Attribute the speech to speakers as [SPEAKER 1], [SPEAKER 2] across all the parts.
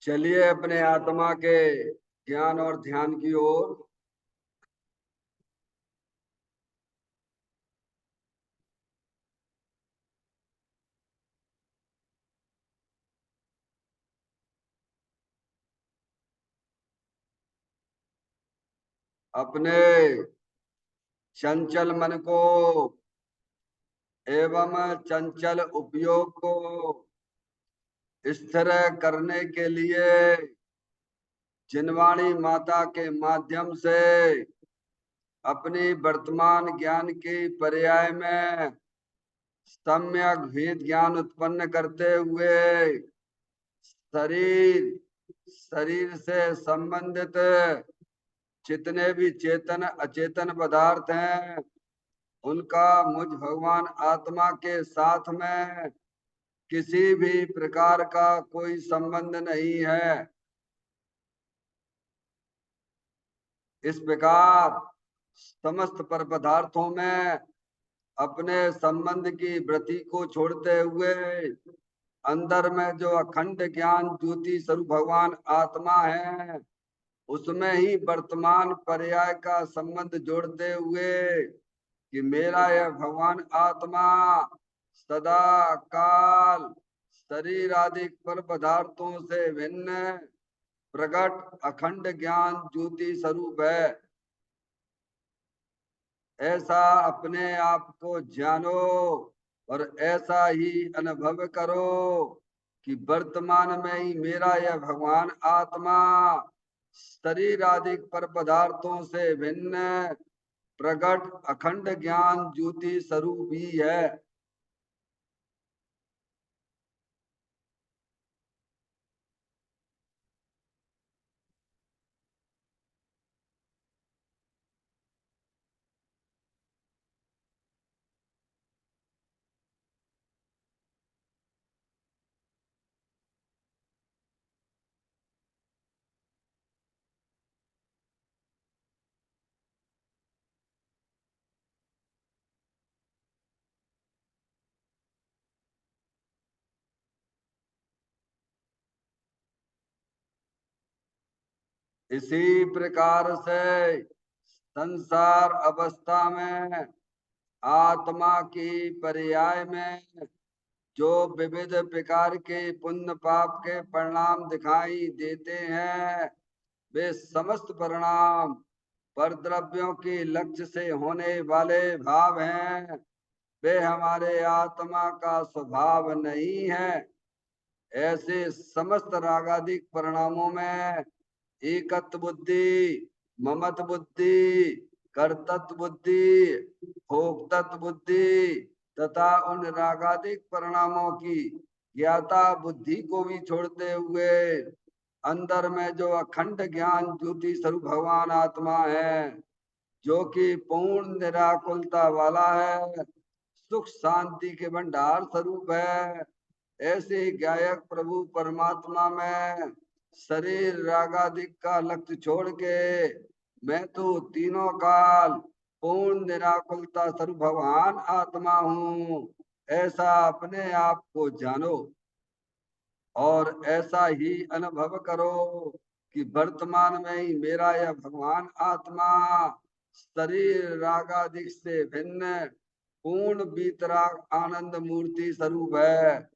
[SPEAKER 1] चलिए अपने आत्मा के ज्ञान और ध्यान की ओर। अपने चंचल मन को एवं चंचल उपयोग को स्थिर करने के लिए जिनवाणी माता के माध्यम से अपनी वर्तमान ज्ञान की पर्याय में सम्यक भेद ज्ञान उत्पन्न करते हुए शरीर शरीर से संबंधित जितने भी चेतन अचेतन पदार्थ हैं उनका मुझ भगवान आत्मा के साथ में किसी भी प्रकार का कोई संबंध नहीं है। इस प्रकार समस्त पर पदार्थों में अपने संबंध की वृत्ति को छोड़ते हुए अंदर में जो अखंड ज्ञान ज्योति स्वरूप भगवान आत्मा है उसमें ही वर्तमान पर्याय का संबंध जोड़ते हुए कि मेरा यह भगवान आत्मा सदा काल शरीर आदि पर पदार्थों से भिन्न प्रकट अखंड ज्ञान ज्योति स्वरूप है। ऐसा अपने आप को जानो और ऐसा ही अनुभव करो कि वर्तमान में ही मेरा यह भगवान आत्मा शरीर आदि पर पदार्थों से भिन्न प्रकट अखंड ज्ञान ज्योति स्वरूप ही है। इसी प्रकार से संसार अवस्था में आत्मा की पर्याय में जो विविध प्रकार के पुण्य पाप के परिणाम दिखाई देते हैं वे समस्त परिणाम पर द्रव्यों के लक्ष्य से होने वाले भाव हैं। वे हमारे आत्मा का स्वभाव नहीं है। ऐसे समस्त रागादिक परिणामों में एकत्व बुद्धि, ममत बुद्धि, कर्तत्व बुद्धि, भोक्तत्व बुद्धि तथा उन रागादिक परिणामों की ज्ञाता बुद्धि को भी छोड़ते हुए अंदर में जो अखंड ज्ञान ज्योति स्वरूप भगवान आत्मा है जो कि पूर्ण निराकुलता वाला है, सुख शांति के भंडार स्वरूप है। ऐसे गायक प्रभु परमात्मा में शरीर रागादिक का लक्ष्य छोड़ के मैं तो तीनों काल पूर्ण निराकुलता स्वरूप भगवान आत्मा हूँ, ऐसा अपने आप को जानो और ऐसा ही अनुभव करो कि वर्तमान में ही मेरा यह भगवान आत्मा शरीर रागादिक से भिन्न पूर्ण बीतराग आनंद मूर्ति स्वरूप है।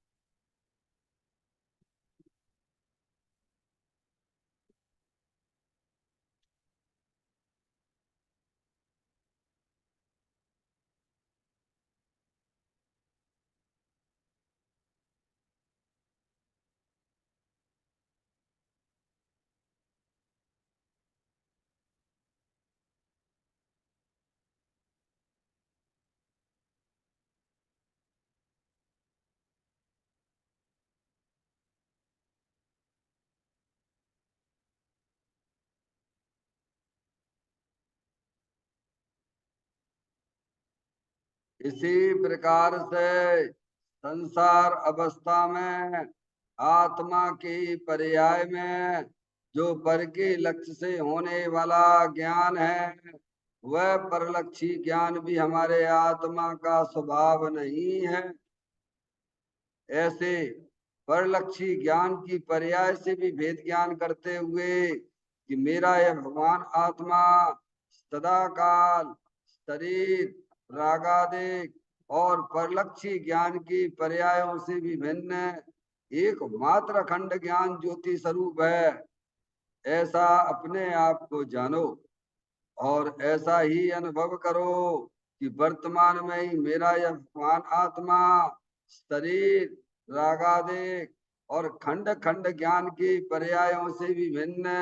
[SPEAKER 1] इसी प्रकार से संसार अवस्था में आत्मा की पर्याय में जो पर के लक्ष्य से होने वाला ज्ञान है वह परलक्षी ज्ञान भी हमारे आत्मा का स्वभाव नहीं है। ऐसे परलक्षी ज्ञान की पर्याय से भी भेद ज्ञान करते हुए कि मेरा यह भगवान आत्मा सदा काल शरीर रागादिक और परलक्षी ज्ञान की पर्यायों से भी भिन्न एकमात्र अखंड ज्ञान ज्योति स्वरूप है, ऐसा अपने आप को जानो और ऐसा ही अनुभव करो कि वर्तमान में ही मेरा यह भगवान आत्मा शरीर रागादिक और खंड खंड ज्ञान की पर्यायों से भी भिन्न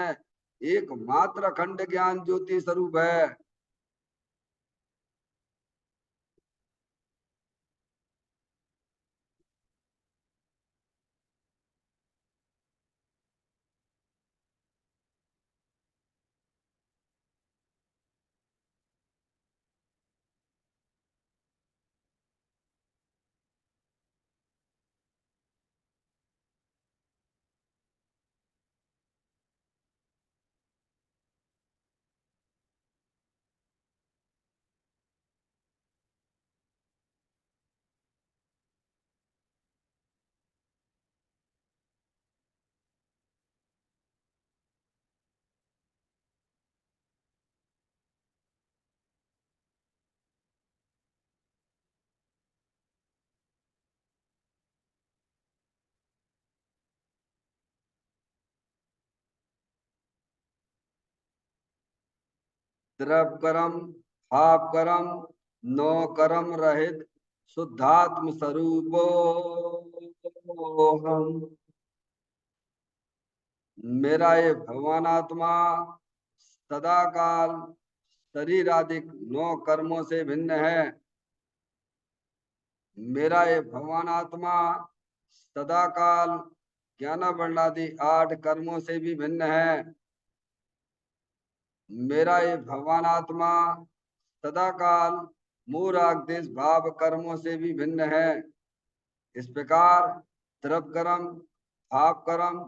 [SPEAKER 1] एकमात्र खंड ज्ञान ज्योति स्वरूप है। द्रव कर्म भाव कर्म नौ कर्म रहित शुद्धात्म स्वरूपो हम। मेरा ये भगवान आत्मा सदा काल शरीर आदि नौ कर्मों से भिन्न है। मेरा ये भगवान आत्मा सदा काल ज्ञान वर्णादि 8 कर्मों से भी भिन्न है। मेरा ये भगवान आत्मा सदा काल मूल आदेश भाव कर्मों से भी भिन्न है। इस प्रकार द्रव कर्म भाव कर्म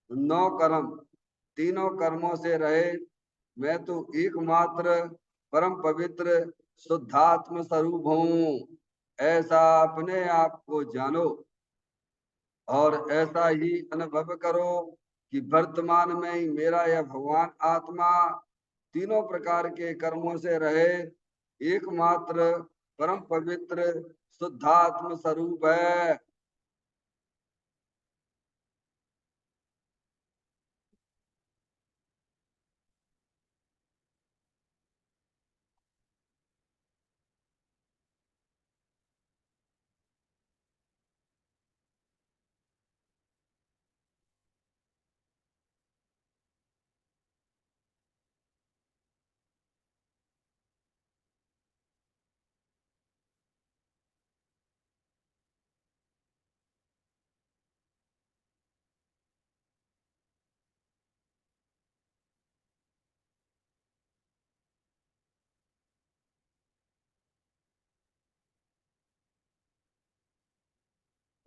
[SPEAKER 1] नौ कर्म तीनों कर्मों से रहे मैं तो एकमात्र परम पवित्र शुद्धात्म स्वरूप हूँ, ऐसा अपने आप को जानो और ऐसा ही अनुभव करो कि वर्तमान में ही मेरा यह भगवान आत्मा तीनों प्रकार के कर्मों से रहे एकमात्र परम पवित्र शुद्धात्म स्वरूप है।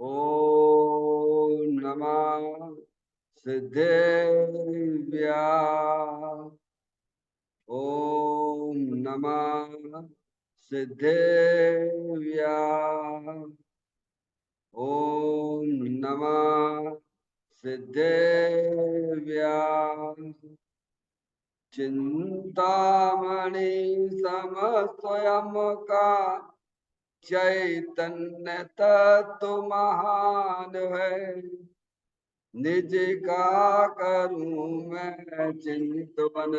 [SPEAKER 1] ओम नमः सिद्धेभ्या ओम नमः सिद्धेभ्या ओम नमः सिद्धेभ्या चिंतामणि सम स्वयं का चैतन्य तत्व महान है, निज का करूं मैं चिंतन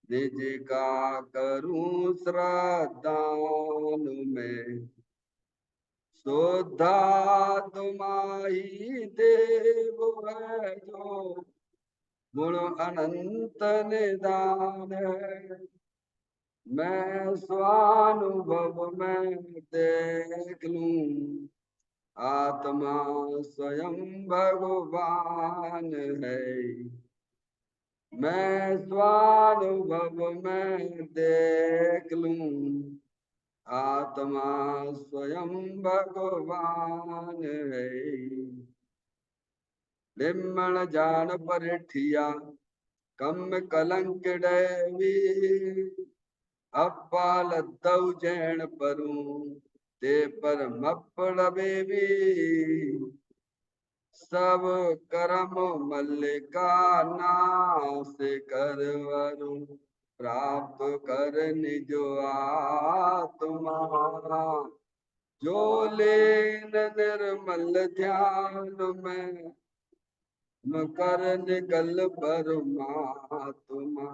[SPEAKER 1] निज का करूं श्रद्धान में शुद्धात्मा ही देव है जो गुण अनंत निदान है। मैं स्वानुभव में देख लूं आत्मा स्वयं भगवान है। मैं स्वानुभव में देख लूं आत्मा स्वयं भगवान है। निम्न जान परिठिया कम कलंक डैवी अपाल दौ जैन परू ते पर मपड़ बेबी सब करम मल्लिका नाश कर वरुण प्राप्त कर निज आत्मा। जो लीन निर्मल ध्यान में कर निकल परमात्मा।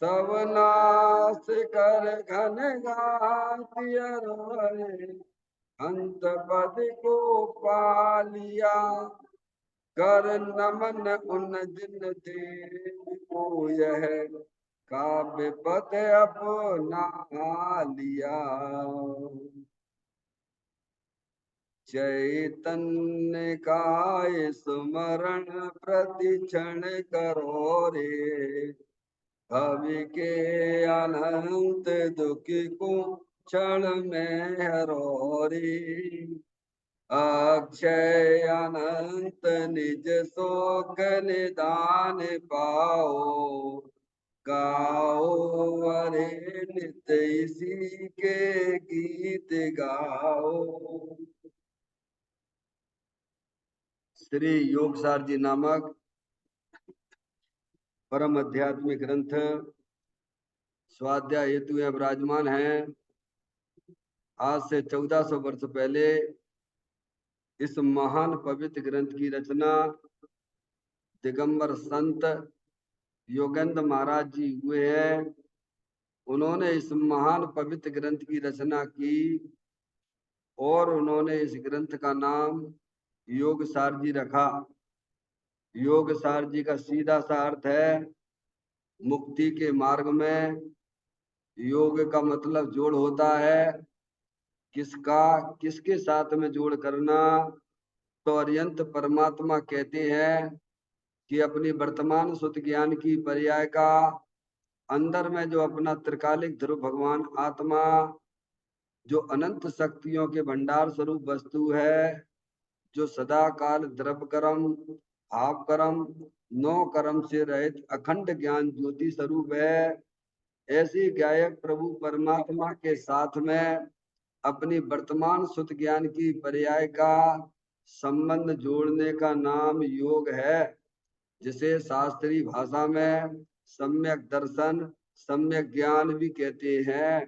[SPEAKER 1] सब नाश कर घन घाति अंत पद को पालिया। कर नमन उन जिन देव को यह काव्य पद अपना लिया। चैतन्य काय स्मरण प्रति क्षण करो रे। भवि के अनंत दुख को क्षण में हरो रे। अक्षय अनंत निज शोक निदान पाओ। गाओ अरे नित्य इसी के गीत गाओ। श्री योगसार जी नामक परम आध्यात्मिक ग्रंथ स्वाध्याय हेतु यहाँ विराजमान है। आज से 1400 वर्ष पहले इस महान पवित्र ग्रंथ की रचना दिगंबर संत योगेंद्र महाराज जी हुए हैं। उन्होंने इस महान पवित्र ग्रंथ की रचना की और उन्होंने इस ग्रंथ का नाम योगसार जी रखा। योगसार जी का सीधा सा अर्थ है मुक्ति के मार्ग में योग का मतलब जोड़ होता है। किसका किसके साथ में जोड़ करना? तो अर्यंत परमात्मा कहते हैं कि अपनी वर्तमान सुत ज्ञान की पर्याय का अंदर में जो अपना त्रिकालिक ध्रुव भगवान आत्मा जो अनंत शक्तियों के भंडार स्वरूप वस्तु है, जो सदा काल द्रव कर्म भाव कर्म नौ कर्म से रहित अखंड ज्ञान ज्योति स्वरूप है। ऐसी गायक प्रभु परमात्मा के साथ में अपनी वर्तमान सुत ज्ञान की पर्याय का संबंध जोड़ने का नाम योग है, जिसे शास्त्रीय भाषा में सम्यक दर्शन सम्यक ज्ञान भी कहते हैं।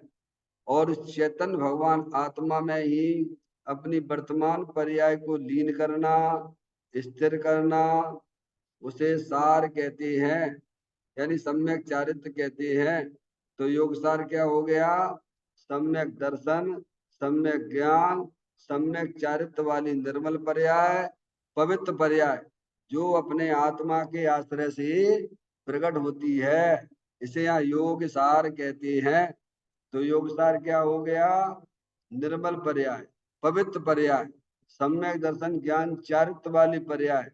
[SPEAKER 1] और चेतन भगवान आत्मा में ही अपनी वर्तमान पर्याय को लीन करना स्थिर करना उसे सार कहते हैं, यानी सम्यक चारित्र कहते हैं। तो योग सार क्या हो गया? सम्यक दर्शन सम्यक ज्ञान सम्यक चारित्र वाली निर्मल पर्याय पवित्र पर्याय जो अपने आत्मा के आश्रय से प्रकट होती है, इसे यहाँ योग सार कहते हैं। तो योग सार क्या हो गया? निर्मल पर्याय पवित्र पर्याय सम्यक दर्शन ज्ञान चारित्र वाली पर्याय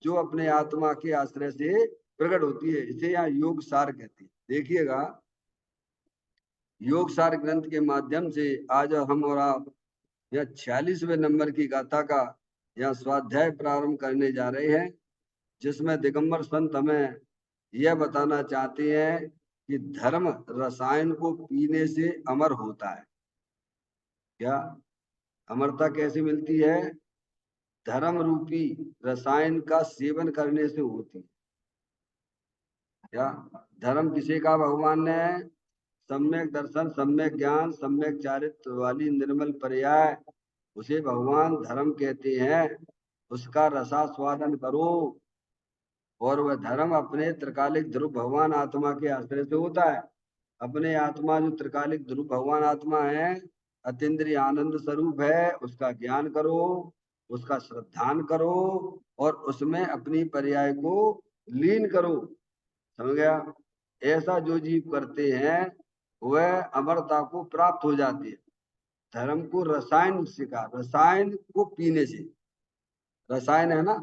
[SPEAKER 1] जो अपने आत्मा के आश्रय से प्रकट होती है, इसे यहाँ योग सार कहते हैं। देखिएगा, योग सार ग्रंथ के माध्यम से आज हम और आप यह 46वें नंबर की गाथा का यह स्वाध्याय प्रारंभ करने जा रहे हैं, जिसमें दिगंबर संत हमें यह बताना चाहते हैं कि धर्म रसायन को पीने से अमर होता है। क्या अमरता कैसे मिलती है? धर्म रूपी रसायन का सेवन करने से होती है। क्या धर्म किसे का भगवान ने? सम्यक दर्शन सम्यक ज्ञान सम्यक चारित्र वाली निर्मल पर्याय उसे भगवान धर्म कहते हैं। उसका रसास्वादन करो। और वह धर्म अपने त्रिकालिक ध्रुव भगवान आत्मा के आश्रय से होता है। अपने आत्मा जो त्रिकालिक ध्रुव भगवान आत्मा है, अतीन्द्रिय आनंद स्वरूप है, उसका ज्ञान करो, उसका श्रद्धान करो और उसमें अपनी पर्याय को लीन करो। समझ गया? ऐसा जो जीव करते हैं वह अमरता को प्राप्त हो जाती है। धर्म को रसायन सिखा, रसायन को पीने से। रसायन है ना,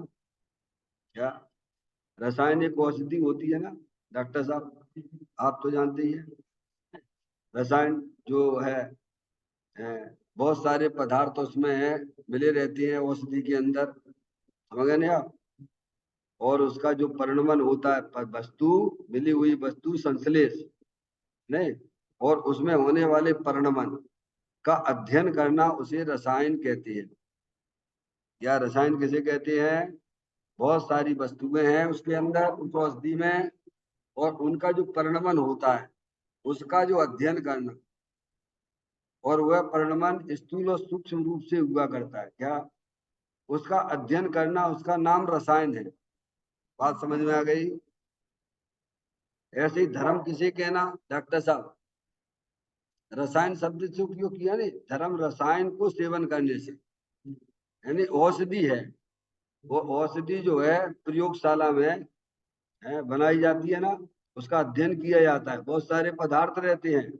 [SPEAKER 1] क्या रसायन एक औषधि होती है ना डॉक्टर साहब, आप तो जानते ही हैं। रसायन जो है बहुत सारे पदार्थ उसमें है मिले रहते हैं औषधि के अंदर, समझ गए आप? और उसका जो परिणमन होता है वस्तु मिली हुई वस्तु संश्लेष नहीं, और उसमें होने वाले परिणमन का अध्ययन करना उसे रसायन कहते हैं। या रसायन किसे कहते हैं? बहुत सारी वस्तुएं हैं उसके अंदर, उस औषधि में, और उनका जो परिणमन होता है उसका जो अध्ययन करना, और वह परिणमन स्थूल और सूक्ष्म रूप से हुआ करता है क्या, उसका अध्ययन करना, उसका नाम रसायन है। बात समझ में आ गई? ऐसे ही धर्म किसे कहना डॉक्टर साहब? रसायन शब्द से उपयोग किया नहीं, धर्म रसायन को सेवन करने से, यानी औषधि है। वो औषधि जो है प्रयोगशाला में बनाई जाती है ना, उसका अध्ययन किया जाता है, बहुत सारे पदार्थ रहते हैं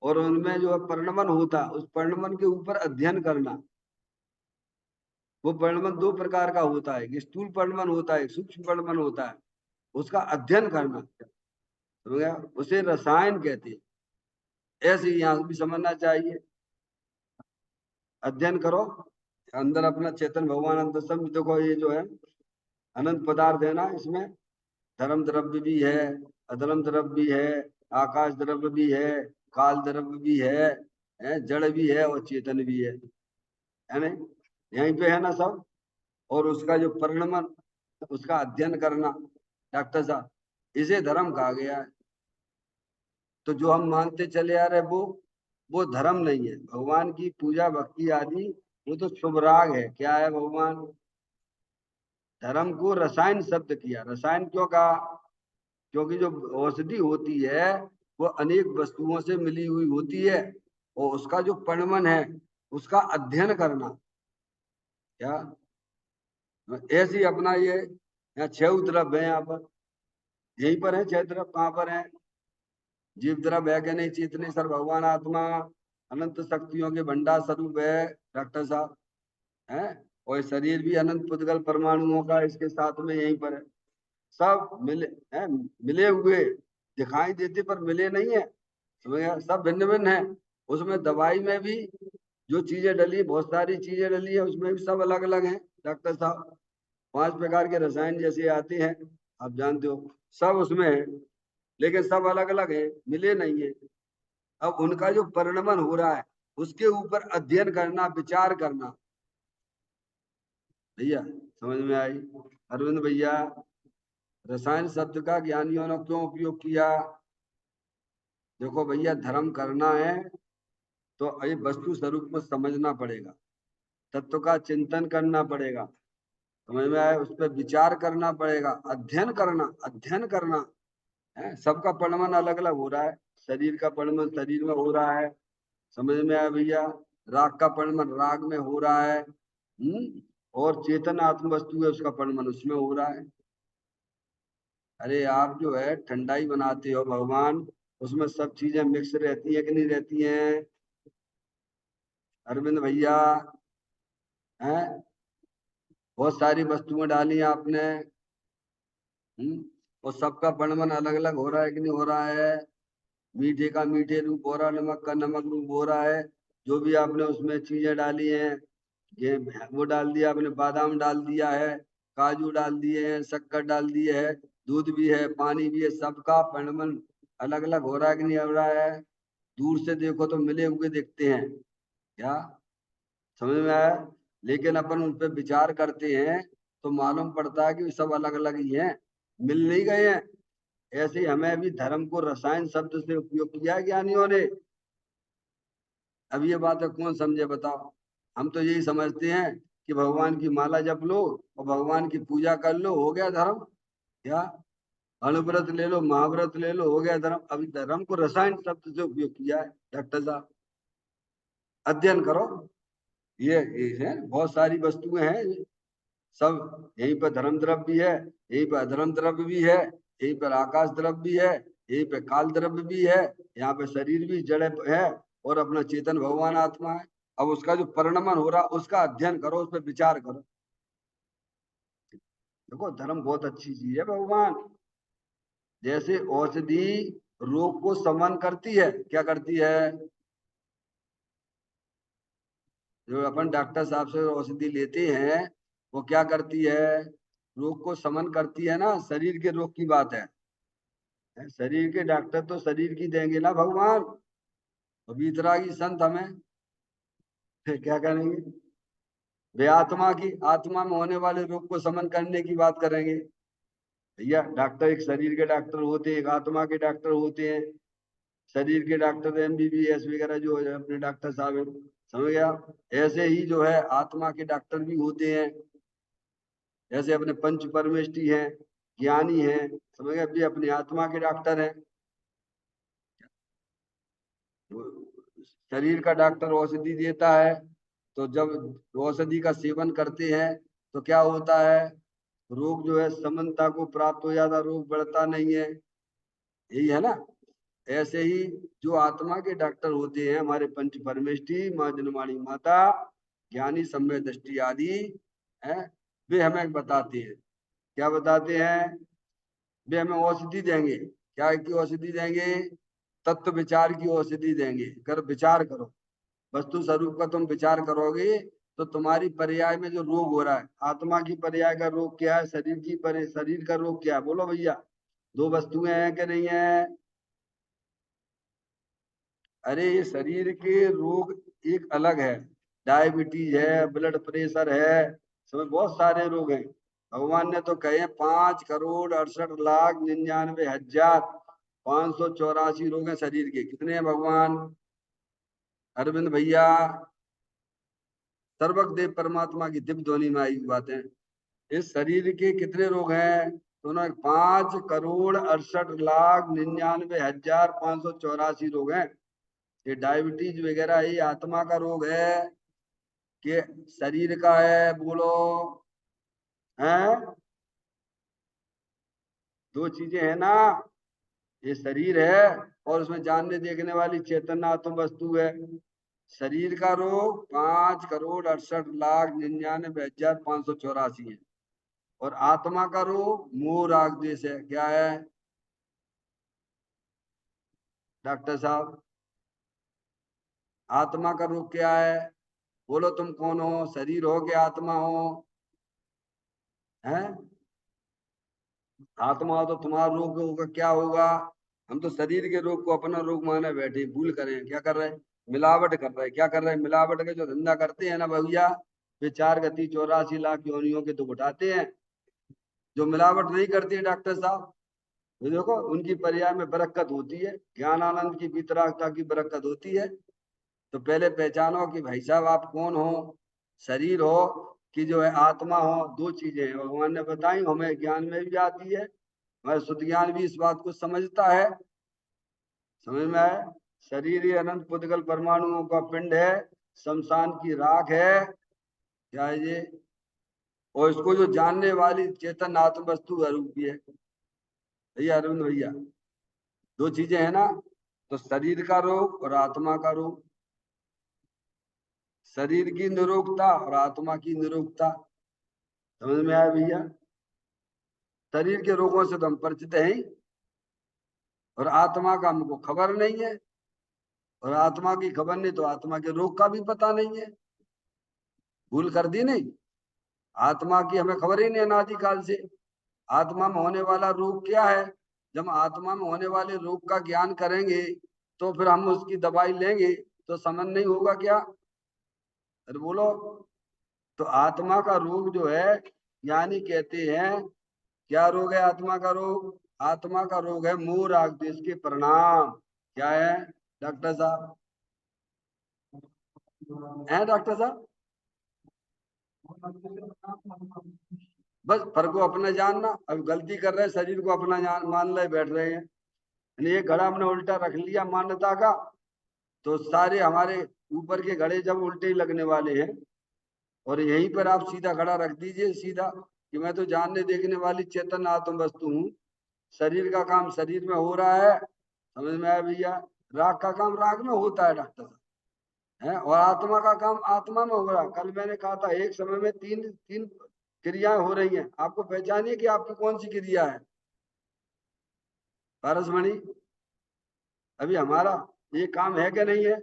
[SPEAKER 1] और उनमें जो है परिणमन होता है, उस परिणमन के ऊपर अध्ययन करना। वो परिणमन दो प्रकार का होता है, एक स्थूल परिणमन होता है, एक सूक्ष्म परिणमन होता है, उसका अध्ययन करना, समझ गया? उसे रसायन कहते हैं। ऐसे ही यहाँ भी समझना चाहिए, अध्ययन करो अंदर अपना चेतन भगवान अंदर सब। देखो ये जो है अनंत पदार्थ है ना, इसमें धर्म द्रव्य भी है, अधर्म द्रव्य भी है, आकाश द्रव्य भी है, काल द्रव्य भी है, जड़ भी है और चेतन भी है नहीं? यहीं पे है ना सब। और उसका जो परिणमन, उसका अध्ययन करना डॉक्टर साहब, इसे धर्म कहा गया है। तो जो हम मानते चले आ रहे वो धर्म नहीं है। भगवान की पूजा भक्ति आदि वो तो शुभ राग है। क्या है भगवान? धर्म को रसायन शब्द किया। रसायन क्यों कहा? क्योंकि जो औषधि होती है वो अनेक वस्तुओं से मिली हुई होती है, और उसका जो परिणमन है उसका अध्ययन करना। क्या ऐसी अपना ये यहाँ छह द्रव्य है, यहाँ पर यहीं पर है छह द्रव्य। कहाँ पर है? जीव द्रव्य है कि नहीं? चेतने सर भगवान आत्मा अनंत शक्तियों के भंडार स्वरूप है डॉक्टर साहब है। और शरीर भी अनंत पुद्गल परमाणुओं का इसके साथ में यहीं पर है। सब मिले हैं, मिले हुए दिखाई देते पर मिले नहीं है, समझ गया? सब भिन्न भिन्न है। उसमें दवाई में भी जो चीजें डली, बहुत सारी चीजें डली है, उसमें भी सब अलग अलग हैं डॉक्टर साहब। 5 प्रकार के रसायन जैसे आते हैं, आप जानते हो, सब उसमें है, लेकिन सब अलग अलग है, मिले नहीं है। अब उनका जो परिणमन हो रहा है उसके ऊपर अध्ययन करना, विचार करना। भैया समझ में आई? अरविंद भैया, रसायन शब्द का ज्ञानियों ने क्यों उपयोग किया? देखो भैया, धर्म करना है तो ये वस्तु स्वरूप को समझना पड़ेगा, तत्व का चिंतन करना पड़ेगा, समझ में आए? उस पर विचार करना पड़ेगा, अध्ययन करना, अध्ययन करना है। सबका परिणमन अलग अलग हो रहा है। शरीर का परिणमन शरीर में हो रहा है, समझ में आया भैया? राग का परिणमन राग में हो रहा है। और चेतन आत्म वस्तु है, उसका परिणमन उसमें हो रहा है। अरे आप जो है ठंडाई बनाते हो भगवान, उसमें सब चीजें मिक्स रहती है कि नहीं रहती हैं अरविंद भैया? हैं? बहुत सारी वस्तुएं डाली आपने। और सबका परिणमन अलग अलग हो रहा है कि नहीं हो रहा है? मीठे का मीठे रूप हो रहा है, नमक का नमक रूप हो रहा है। जो भी आपने उसमें चीजें डाली हैं, ये वो डाल दिया आपने, बादाम डाल दिया है, काजू डाल दिए हैं, शक्कर डाल दिए है, दूध भी है, पानी भी है, सबका परिणमन अलग अलग हो रहा है कि नहीं हो रहा है? दूर से देखो तो मिले हुए दिखते हैं, क्या समझ में आया? लेकिन अपन उन पर विचार करते हैं तो मालूम पड़ता है कि सब अलग अलग ही हैं, मिल नहीं गए हैं। ऐसे ही हमें भी धर्म को रसायन शब्द से उपयोग किया है ज्ञानियों ने। अब ये बात है कौन समझे बताओ? हम तो यही समझते हैं कि भगवान की माला जप लो और भगवान की पूजा कर लो, हो गया धर्म। क्या अणुव्रत ले लो, महाव्रत ले लो, हो गया धर्म। अभी धर्म को रसायन शब्द से उपयोग किया है डॉक्टर साहब। अध्ययन करो, ये है, बहुत सारी वस्तुएं हैं सब। यहीं पर धर्म द्रव्य भी है, यहीं पर अधर्म द्रव्य भी है, यहीं पर आकाश द्रव्य भी है, यहीं पे काल द्रव्य भी है, यहाँ पे शरीर भी जड़ है, और अपना चेतन भगवान आत्मा है। अब उसका जो परिणमन हो रहा उसका अध्ययन करो, उस पर विचार करो। देखो धर्म बहुत अच्छी चीज है भगवान। जैसे औषधि रोग को शमन करती है, क्या करती है? जो अपन डॉक्टर साहब से औषधि लेते हैं वो क्या करती है? रोग को शमन करती है ना, शरीर के रोग की बात है। शरीर के डॉक्टर तो शरीर की देंगे ना भगवान, और वीतरागी संत हमें क्या करेंगे? वे आत्मा की, आत्मा में होने वाले रोग को समन करने की बात करेंगे। भैया डॉक्टर एक शरीर के डॉक्टर होते हैं, एक आत्मा के डॉक्टर होते हैं। शरीर के डॉक्टर MBBS वगैरह जो है अपने डॉक्टर साहब हैं, समझ गया। ऐसे ही जो है आत्मा के डॉक्टर भी होते हैं। जैसे अपने पंच परमेष्टि हैं, ज्ञानी हैं, समझ गए, भी अपनी आत्मा के डॉक्टर हैं। शरीर का डॉक्टर औषधि देता है, तो जब औषधि का सेवन करते हैं तो क्या होता है, रोग जो है समनता को प्राप्त हो जाता, रोग बढ़ता नहीं है, यही है ना। ऐसे ही जो आत्मा के डॉक्टर होते हैं हमारे पंच परमेष्टि, माँ जनमाणी माता, ज्ञानी सम्यक दृष्टि आदि है, वे हमें बताते हैं। क्या बताते हैं, वे हमें औषधि देंगे। क्या की औषधि देंगे, तत्व विचार की औषधि देंगे। कर विचार करो, वस्तु स्वरूप का तुम विचार करोगे तो तुम्हारी पर्याय में जो रोग हो रहा है, आत्मा की पर्याय का रोग क्या है, शरीर का रोग क्या है, बोलो भैया। दो वस्तुएं हैं कि नहीं है। अरे ये शरीर के रोग एक अलग है, डायबिटीज है, ब्लड प्रेशर है, सब बहुत सारे रोग हैं। भगवान ने तो कहे 5,68,99,584 रोग हैं शरीर के। कितने हैं भगवान अरविंद भैया, सर्वक देव परमात्मा की दिव्य ध्वनि में आई हुई बातें। इस शरीर के कितने रोग हैं, तो उन्होंने 5,68,99,584 रोग हैं। ये डायबिटीज वगैरह ये आत्मा का रोग है कि शरीर का है, बोलो। है, दो चीजें है ना, ये शरीर है और उसमें जानने देखने वाली चेतन आत्म वस्तु है। शरीर का रोग 5,68,99,584 है, और आत्मा का रोग मोह राग द्वेष है। क्या है डॉक्टर साहब, आत्मा का रोग क्या है, बोलो। तुम कौन हो, शरीर हो कि आत्मा हो, हैं? आत्मा हो तो तुम्हारा रोग होगा, क्या होगा। हम तो शरीर के रोग को अपना रोग माने बैठे, भूल कर रहे हैं। क्या कर रहे हैं, मिलावट कर रहे हैं। क्या कर रहे हैं, मिलावट के जो धंधा करते हैं ना भैया, वे 4 गति 84 लाख योनियों के तो घुटाते हैं। जो मिलावट नहीं करती है डॉक्टर साहब, ये देखो उनकी पर्याय में बरकत होती है, ज्ञान आनंद की वितरागता की बरकत होती है। तो पहले पहचानो कि भाई साहब आप कौन हो, शरीर हो कि जो है आत्मा हो। दो चीजें हैं, भगवान ने बताई, हमें ज्ञान में भी आती है, हमारे शुद्ध ज्ञान भी इस बात को समझता है। समझ में आए, शरीर ये अनंत पुद्गल परमाणुओं का पिंड है, शमशान की राख है। क्या है ये, और इसको जो जानने वाली चेतन आत्म वस्तु अरूपी है। भैया अरुण भैया, दो चीजें है ना, तो शरीर का रोग और आत्मा का रोग। शरीर की निरोगता और आत्मा की निरोगता, समझ में आया भैया। शरीर के रोगों से तो हम परिचित हैं ही, और आत्मा का हमको खबर नहीं है, और आत्मा की खबर नहीं तो आत्मा के रोग का भी पता नहीं है। भूल कर दी नहीं, आत्मा की हमें खबर ही नहीं अनादिकाल से। आत्मा में होने वाला रोग क्या है, जब आत्मा में होने वाले रोग का ज्ञान करेंगे तो फिर हम उसकी दवाई लेंगे तो समझ नहीं होगा क्या। अरे बोलो, तो आत्मा का रोग जो है, यानी कहते हैं क्या रोग है आत्मा का रोग, आत्मा का रोग है मोह राग द्वेष के परिणाम। क्या है डॉक्टर साहब, है डॉक्टर साहब। बस फर्क को अपना जानना, अब गलती कर रहे हैं, शरीर को अपना मान ले बैठ रहे हैं। यानी ये घड़ा हमने उल्टा रख लिया मान्यता का, तो सारे हमारे ऊपर के घड़े जब उल्टे ही लगने वाले हैं। और यहीं पर आप सीधा घड़ा रख दीजिए सीधा, कि मैं तो जानने देखने वाली चेतन आत्म वस्तु हूँ। शरीर का काम शरीर में हो रहा है, समझ में आया भैया। राग का काम राग में होता है डॉक्टर साहब, है, और आत्मा का काम आत्मा में हो रहा है। कल मैंने कहा था एक समय में तीन तीन क्रियाएं हो रही हैं, आपको पहचानिए कि आपकी कौन सी क्रिया है पारसमणि। अभी हमारा ये काम है कि नहीं है,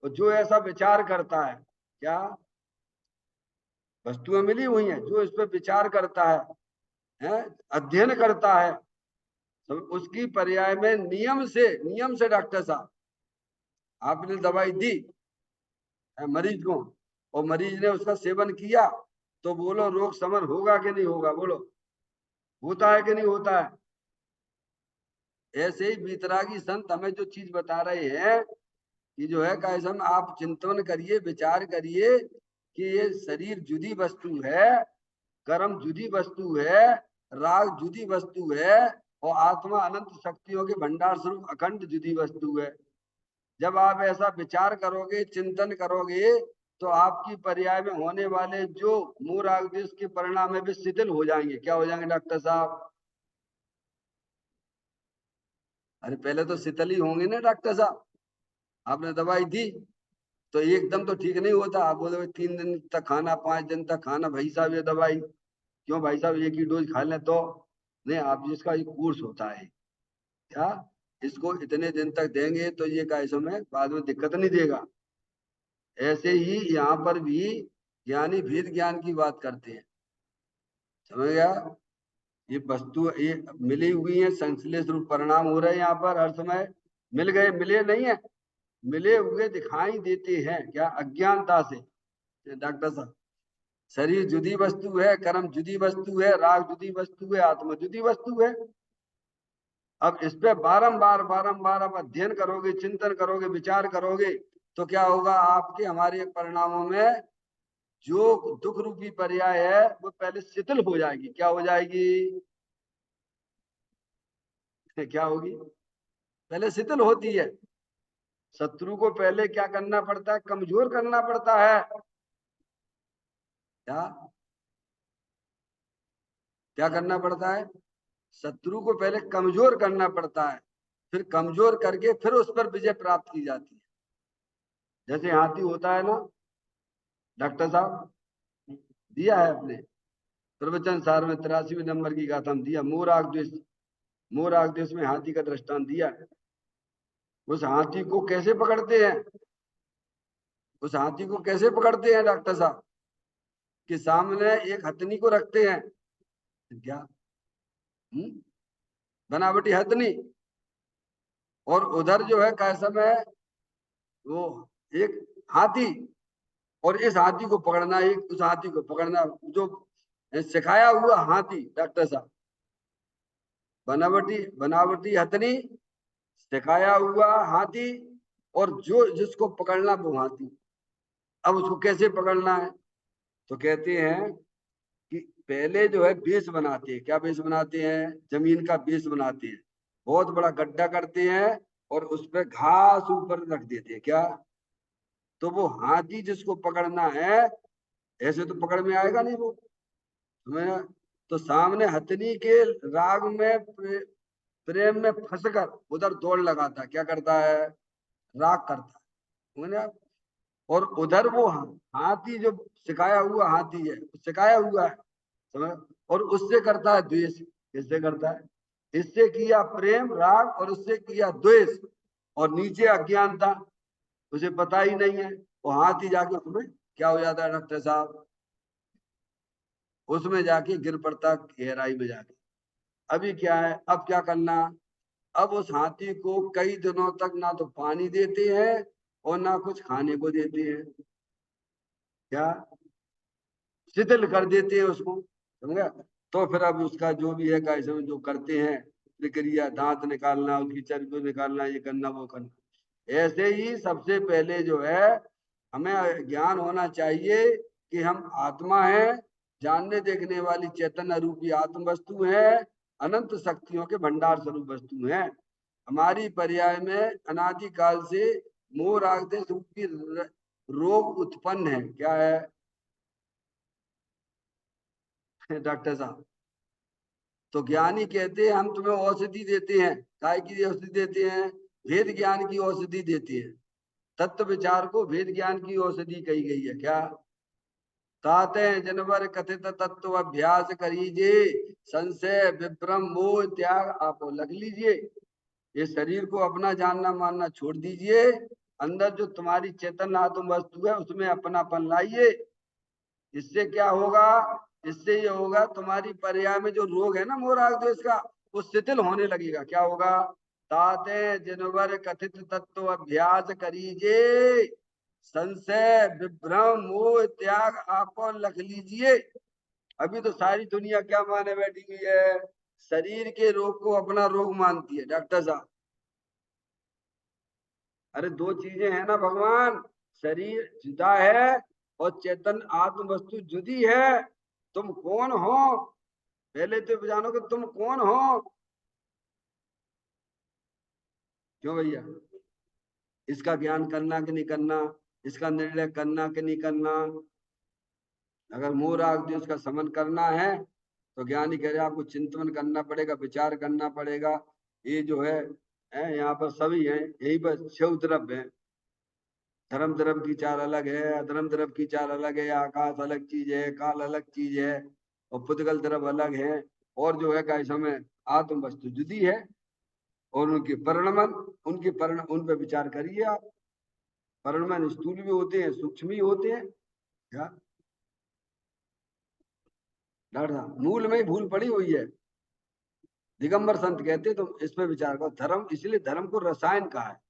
[SPEAKER 1] और जो ऐसा विचार करता है, क्या वस्तुएं मिली हुई हैं, जो इस पर विचार करता है, अध्ययन करता है, तो उसकी पर्याय में नियम से डॉक्टर साहब आपने दवाई दी मरीज को, और मरीज ने उसका सेवन किया, तो बोलो रोग शमन होगा कि नहीं होगा? बोलो, होता है कि नहीं होता है? ऐसे ही वीतरागी संत हमें जो चीज बता रहे हैं कि जो है कैसम आप चिंतन करिए, विचार करिए कि ये शरीर जुदी वस्तु है, कर्म जुदी वस्तु है, राग जुदी वस्तु है, और आत्मा अनंत शक्तियों के भंडार स्वरूप अखंड जुदी वस्तु है। जब आप ऐसा विचार करोगे, चिंतन करोगे, तो आपकी पर्याय में होने वाले जो मूल राग द्वेष के परिणाम है वे शिथिल हो जाएंगे। क्या हो जाएंगे डॉक्टर साहब? अरे पहले तो शीतल ही होंगे ना डॉक्टर साहब। आपने दवाई दी तो एकदम तो ठीक नहीं होता। आप बोले 3 दिन तक खाना, 5 दिन तक खाना। भाई साहब ये दवाई क्यों भाई साहब, एक ही डोज खा लें तो नहीं? आप जिसका ये कोर्स होता है क्या, इसको इतने दिन तक देंगे तो ये का समय बाद में दिक्कत नहीं देगा। ऐसे ही यहाँ पर भी ज्ञानी भेद ज्ञान की बात करते हैं। समझ गया? ये वस्तु ये मिली हुई है, संश्लेष रूप परिणाम हो रहे हैं यहाँ पर हर समय। मिल गए, मिले नहीं है, मिले हुए दिखाई देते हैं। क्या? अज्ञानता से। डॉक्टर साहब शरीर जुदी वस्तु है, कर्म जुदी वस्तु है, राग जुदी वस्तु है, आत्मा जुदी वस्तु है। अब इस पे बारंबार बारंबार आप अध्ययन करोगे, चिंतन करोगे, विचार करोगे, तो क्या होगा? आपके हमारे परिणामों में जो दुख रूपी पर्याय है वो पहले शिथिल हो जाएगी। क्या हो जाएगी? क्या होगी? पहले शिथिल होती है। शत्रु को पहले क्या करना पड़ता है? कमजोर करना पड़ता है। क्या क्या करना पड़ता है? शत्रु को पहले कमजोर करना पड़ता है, फिर कमजोर करके फिर उस पर विजय प्राप्त की जाती है। जैसे हाथी होता है ना डॉक्टर साहब, दिया है अपने प्रवचन सार में 83वें नंबर की गाथा में दिया। मोर आग देश में हाथी का दृष्टांत दिया। उस हाथी को कैसे पकड़ते हैं? उस हाथी को कैसे पकड़ते हैं डॉक्टर साहब? कि सामने एक हथनी को रखते हैं। क्या? बनावटी हथनी, और उधर जो है कैसा में वो एक हाथी, और इस हाथी को पकड़ना, एक उस हाथी को पकड़ना, जो सिखाया हुआ हाथी डॉक्टर साहब। बनावटी बनावटी हथनी, सिखाया हुआ हाथी, और जो जिसको पकड़ना वो हाथी। अब उसको कैसे पकड़ना है? तो कहते हैं कि पहले जो है बेस बनाते हैं। क्या बेस बनाते हैं? जमीन का बेस बनाते हैं, बहुत बड़ा गड्ढा करते हैं और उस पर घास ऊपर रख देते हैं। क्या? तो वो हाथी जिसको पकड़ना है, ऐसे तो पकड़ में आएगा नहीं वो तुम्हें। तो सामने हथनी के राग में प्रेम में फंसकर उधर दौड़ लगाता है। क्या करता है? राग करता है। समझे आप? और उधर वो हाथी जो सिखाया हुआ हाथी है, सिखाया हुआ है, समझ? और उससे करता है द्वेष। किससे करता है? इससे किया प्रेम राग, और उससे किया द्वेष, और नीचे अज्ञानता, उसे पता ही नहीं है। वो हाथी जाके उसमें क्या हो जाता है डॉक्टर साहब? उसमें जाके गिर पड़ता, गहराई में जाके। अभी क्या है? अब क्या करना? अब उस हाथी को कई दिनों तक ना तो पानी देते हैं और ना कुछ खाने को देते हैं। क्या? शिथिल कर देते हैं उसको। समझा? तो फिर अब उसका जो भी है कैसे जो करते हैं प्रक्रिया, दांत निकालना, उसकी चर्बी निकालना, ये करना वो करना। ऐसे ही सबसे पहले जो है हमें ज्ञान होना चाहिए कि हम आत्मा है, जानने देखने वाली चैतन्य रूपी आत्म वस्तु है, अनंत शक्तियों के भंडार स्वरूप वस्तु है। हमारी पर्याय में अनादिकाल से मोह राग देश रूपी रोग उत्पन्न है। क्या है डॉक्टर साहब? तो ज्ञानी कहते हैं हम तुम्हें औषधि देते हैं। काय की औषधि देते हैं? भेद ज्ञान की औषधि देते हैं। तत्व विचार को भेद ज्ञान की औषधि कही गई है। क्या? ताते जनवर कथित तत्व अभ्यास करीजिए, संशय विभ्रम मोह त्याग आप लग लीजिए। ये शरीर को अपना जानना मानना छोड़ दीजिए, अंदर जो तुम्हारी चेतन आत्म वस्तु है उसमें अपनापन लाइए। इससे क्या होगा? इससे ये होगा तुम्हारी पर्याय में जो रोग है ना मोराग देश का, वो शिथिल होने लगेगा। क्या होगा? ताते जिनवर कथित तत्व अभ्यास करीजे, संशय, विभ्रम, मोह, त्याग आपको लख लीजिए। अभी तो सारी दुनिया क्या माने बैठी हुई है? शरीर के रोग को अपना रोग मानती है डॉक्टर साहब। अरे दो चीजें हैं ना भगवान, शरीर जुदा है और चेतन आत्म वस्तु जुदी है। तुम कौन हो? पहले तो जानो कि तुम कौन हो। क्यों भैया? इसका ज्ञान करना कि नहीं करना, इसका निर्णय करना कि नहीं करना। अगर मोह राग द्वेष का शमन करना है तो ज्ञानी कह रहे आपको चिंतन करना पड़ेगा, विचार करना पड़ेगा। ये जो है यहाँ पर सभी हैं, यही पर 6 द्रव्य है। धर्म द्रव्य की चार अलग है, अधर्म द्रव्य की चार अलग है, आकाश अलग चीज है, काल अलग चीज है, और पुद्गल द्रव्य अलग है। और जो है का समय आत्म वस्तु जुदी है। और उनके परिणमन, उन पे विचार करिए आप। परिणमन स्थूल भी होते हैं, सूक्ष्म भी होते हैं। क्या डॉक्टर साहब, मूल में ही भूल पड़ी हुई है। दिगंबर संत कहते तो इस पे विचार करो। धर्म, इसलिए धर्म को रसायन कहा है,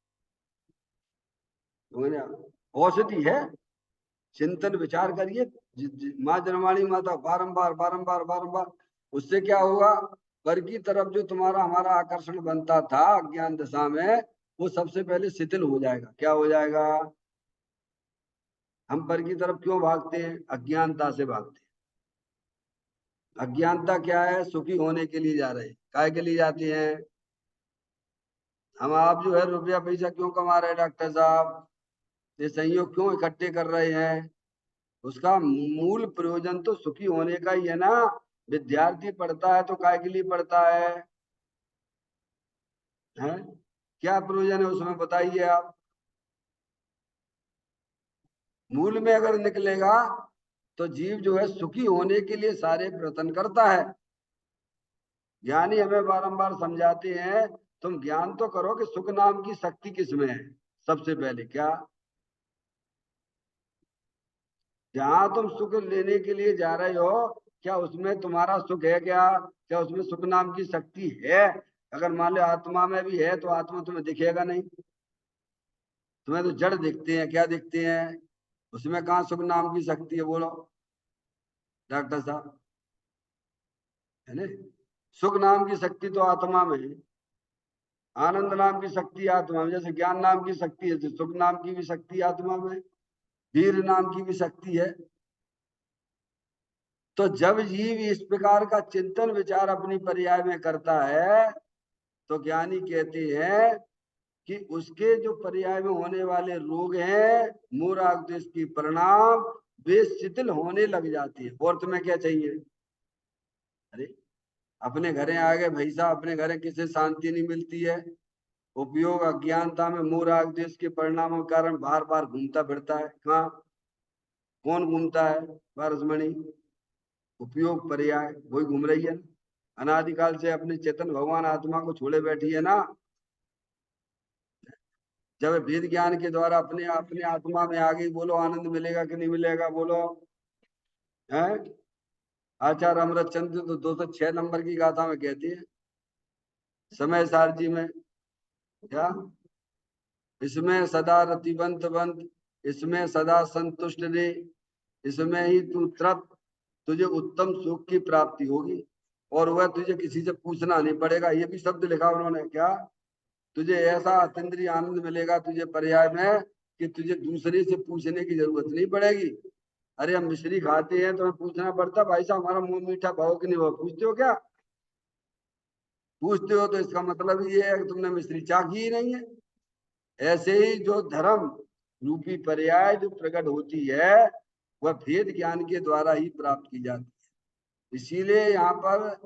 [SPEAKER 1] औषधि है। चिंतन विचार करिए। माँ जनवाणी माता बारंबार बारंबार बारंबार, उससे क्या होगा? पर की तरफ जो तुम्हारा हमारा आकर्षण बनता था अज्ञान दशा में, वो सबसे पहले शिथिल हो जाएगा। क्या हो जाएगा? हम पर की तरफ क्यों भागते हैं? अज्ञानता से भागते हैं। अज्ञानता क्या है? सुखी होने के लिए जा रहे हैं। काय के लिए जाते हैं? हम आप जो है रुपया पैसा क्यों कमा रहे हैं डॉक्टर साहब? ये सहयोग क्यों इकट्ठे कर रहे हैं? उसका मूल प्रयोजन तो सुखी होने का ही है ना। विद्यार्थी पढ़ता है तो काय के लिए पढ़ता है? क्या प्रयोजन है उसमें बताइए आप। मूल में अगर निकलेगा तो जीव जो है सुखी होने के लिए सारे प्रयत्न करता है। ज्ञानी हमें बारंबार समझाते हैं, तुम ज्ञान तो करो कि सुख नाम की शक्ति किसमें है। सबसे पहले क्या, जहां तुम सुख लेने के लिए जा रहे हो, क्या उसमें तुम्हारा सुख है? क्या उसमें सुख नाम की शक्ति है? अगर मान लो आत्मा में भी है तो आत्मा तुम्हें दिखेगा नहीं। तुम्हें तो जड़ दिखते हैं। क्या दिखते हैं? उसमें कहाँ सुख नाम की शक्ति है? बोलो डॉक्टर साहब, है ना? सुख नाम की शक्ति तो आत्मा में है। आनंद नाम की शक्ति आत्मा में, जैसे ज्ञान नाम की शक्ति है तो सुख नाम की भी शक्ति आत्मा में, वीर नाम की भी शक्ति है। तो जब जीव इस प्रकार का चिंतन विचार अपनी पर्याय में करता है तो ज्ञानी कहते हैं कि उसके जो पर्याय में होने वाले रोग हैं, मोराग देश की परिणाम, वे शिथिल होने लग जाती है। और तुम्हें क्या चाहिए? अरे अपने घरे आ गए भाई साहब, अपने घरे किसी शांति नहीं मिलती है। उपयोग अज्ञानता में मोराग देश के परिणामों के कारण बार बार घूमता फिरता है। कहाँ? कौन घूमता है? पारसमणि। उपयोग पर्याय वही घूम रही है। अनादिकाल से अपने चेतन भगवान आत्मा को छोड़े बैठी है ना। जब वेद ज्ञान के द्वारा अपने अपने आत्मा में आ गई, बोलो आनंद मिलेगा कि नहीं मिलेगा? बोलो। है आचार्य अमृत चंद्र तो 206 नंबर की गाथा में कहती है, समय सारजी में। क्या? इसमें सदा रतिबंत बंत, इसमें सदा संतुष्ट रे, इसमें ही तू तृप्त, तुझे उत्तम सुख की प्राप्ति होगी और वह तुझे किसी से पूछना नहीं पड़ेगा। ये भी शब्द लिखा उन्होंने। क्या? तुझे ऐसा अतीन्द्रिय आनंद मिलेगा तुझे पर्याय में कि तुझे दूसरे से पूछने की जरूरत नहीं पड़ेगी। अरे हम मिश्री खाते हैं तो हमें पूछना पड़ता भाई साहब हमारा मुंह मीठा भाव कि नहीं भाव? पूछते हो क्या? पूछते हो तो इसका मतलब ये है कि तुमने मिश्री चाखी ही नहीं है। ऐसे ही जो धर्म रूपी पर्याय जो प्रकट होती है, वह भेद ज्ञान के द्वारा ही प्राप्त की जाती है। इसीलिए यहाँ पर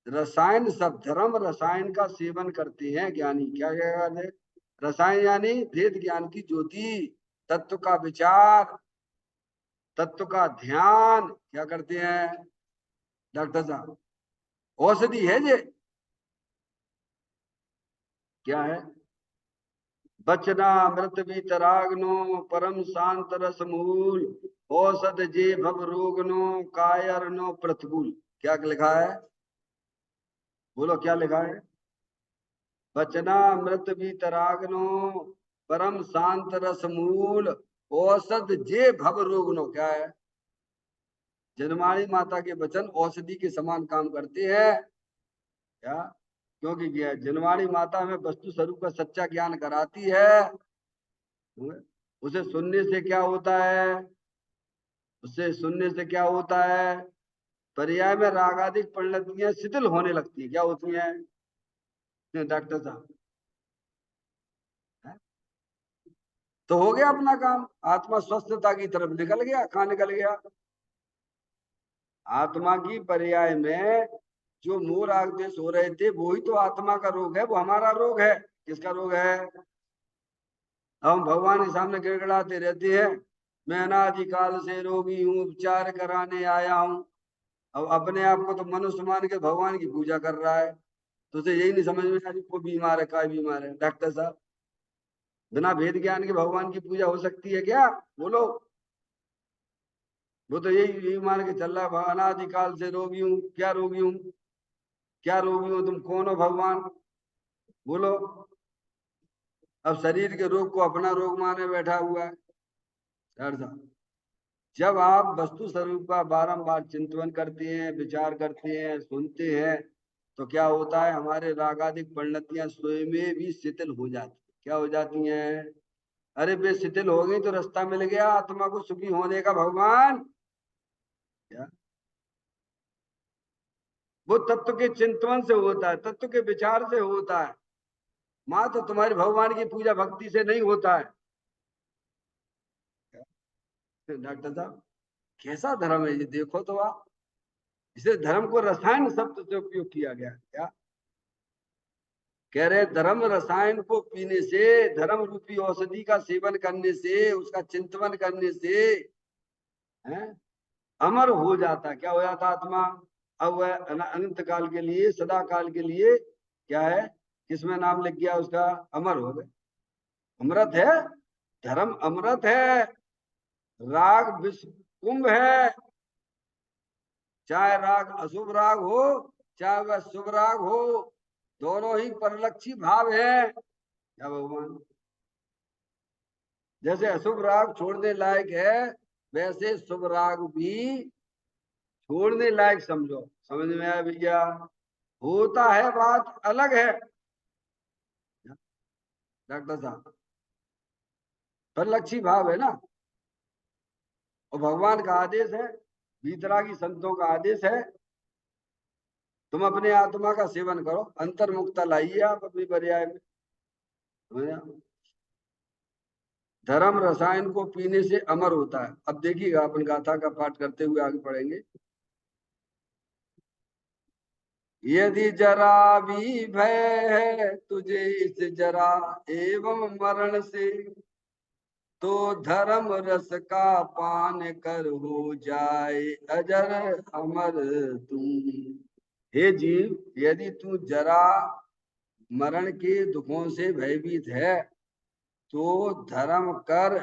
[SPEAKER 1] रसायन सब, धर्म रसायन का सेवन करते हैं ज्ञानी। क्या कहते हैं? रसायन यानी भेद ज्ञान की ज्योति, तत्व का विचार, तत्व का ध्यान क्या करते हैं डॉक्टर साहब? औषधि है ये। क्या है? बचना मृत तरागनो, परम शांत रस मूल, औषध जे भव रोगनो, कायर नो प्रतिकूल। क्या लिखा है? बोलो क्या लिखा है? बचना मृत तरागनो, परम शांत रस मूल, औषध जे भव रोग नो, क्या है? जनमाणी माता के वचन औषधि के समान काम करते हैं, क्या? क्योंकि जनवाणी माता में वस्तु स्वरूप का सच्चा ज्ञान कराती है। उसे सुनने से क्या होता है? उससे सुनने से क्या होता है? पर्याय में रागादिक परिणतियां शिथिल होने लगती है। क्या होती हैं डॉक्टर साहब? तो हो गया अपना काम, आत्मा स्वस्थता की तरफ निकल गया। कहाँ निकल गया? आत्मा की पर्याय में जो मोह राग द्वेष हो रहे थे, वही तो आत्मा का रोग है, वो हमारा रोग है। किसका रोग है? हम भगवान के सामने गिड़गिड़ाते रहते हैं, मैं अनादिकाल से रोगी हूँ, उपचार कराने आया हूँ। अब अपने आप को तो मनुष्य मान के भगवान की पूजा कर रहा है। तो उसे यही नहीं समझ में आ रही को बीमार है, काय बीमार है। डॉक्टर साहब, बिना भेद ज्ञान के भगवान की पूजा हो सकती है क्या? बोलो। वो तो यही मान के चल रहा है, अनादिकाल से रोगी हूँ। क्या रोगी हूँ? क्या रोगी हूँ? तुम कौन हो भगवान? बोलो। अब शरीर के रोग को अपना रोग माने बैठा हुआ है। जब आप वस्तु स्वरूप का बारंबार चिंतन करते हैं, विचार करते हैं, सुनते हैं, तो क्या होता है? हमारे रागादिक परिणतियां स्वयं में भी शिथिल हो जाती। क्या हो जाती हैं? अरे वे शिथिल हो गई तो रास्ता मिल गया आत्मा को सुखी होने का। भगवान क्या? वो तत्व के चिंतन से होता है, तत्व के विचार से होता है। माँ तो तुम्हारी भगवान की पूजा भक्ति से नहीं होता है। डॉक्टर साहब, कैसा धर्म है ये? देखो तो आप, इसे धर्म को रसायन शब्द से उपयोग किया गया। क्या कह रहे? धर्म रसायन को पीने से, धर्म रूपी औषधि का सेवन करने से, उसका चिंतन करने से है अमर हो जाता। क्या हो जाता आत्मा? अब वह अनंत काल के लिए, सदा काल के लिए क्या है, किसमें नाम लिख गया उसका? अमर हो गए। अमृत है, धर्म अमृत है। राग विश्व कुंभ है। चाहे राग अशुभ राग हो, चाहे वह शुभ राग हो, दोनों ही परलक्षी भाव है। क्या भगवान? जैसे अशुभ राग छोड़ने लायक है, वैसे शुभ राग भी छोड़ने लायक समझो। समझ में आया भैया? होता है, बात अलग है डॉक्टर साहब। परलक्षी भाव है ना। और भगवान का आदेश है, वीतरागी संतों का आदेश है, तुम अपने आत्मा का सेवन करो, अंतर्मुक्ता लाइए आप अपनी पर्याय में। धर्म रसायन को पीने से अमर होता है। अब देखिएगा, अपन गाथा का पाठ करते हुए आगे पढ़ेंगे। यदि जरा भी भय है तुझे इस जरा एवं मरण से, तो धर्म रस का पान कर हो जाए अजर अमर तू। हे जीव, यदि तू जरा मरण के दुखों से भयभीत है, तो धर्म कर,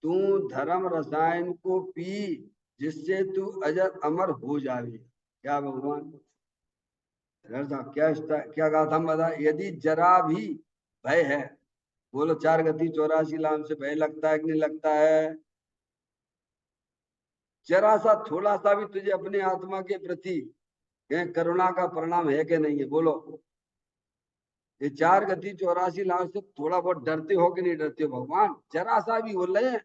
[SPEAKER 1] तू धर्म रसायन को पी, जिससे तू अजर अमर हो जावे। क्या भगवान? साहब क्या क्या कहा था? बता। यदि जरा भी भय है, बोलो 4 गति 84 लाम से भय लगता है कि नहीं लगता है? जरा सा, थोड़ा सा भी तुझे अपने आत्मा के प्रति करुणा का परिणाम है कि नहीं है? बोलो। ये 4 गति 84 लाख से थोड़ा बहुत डरते हो कि नहीं डरते हो? भगवान जरा सा भी बोल रहे हैं।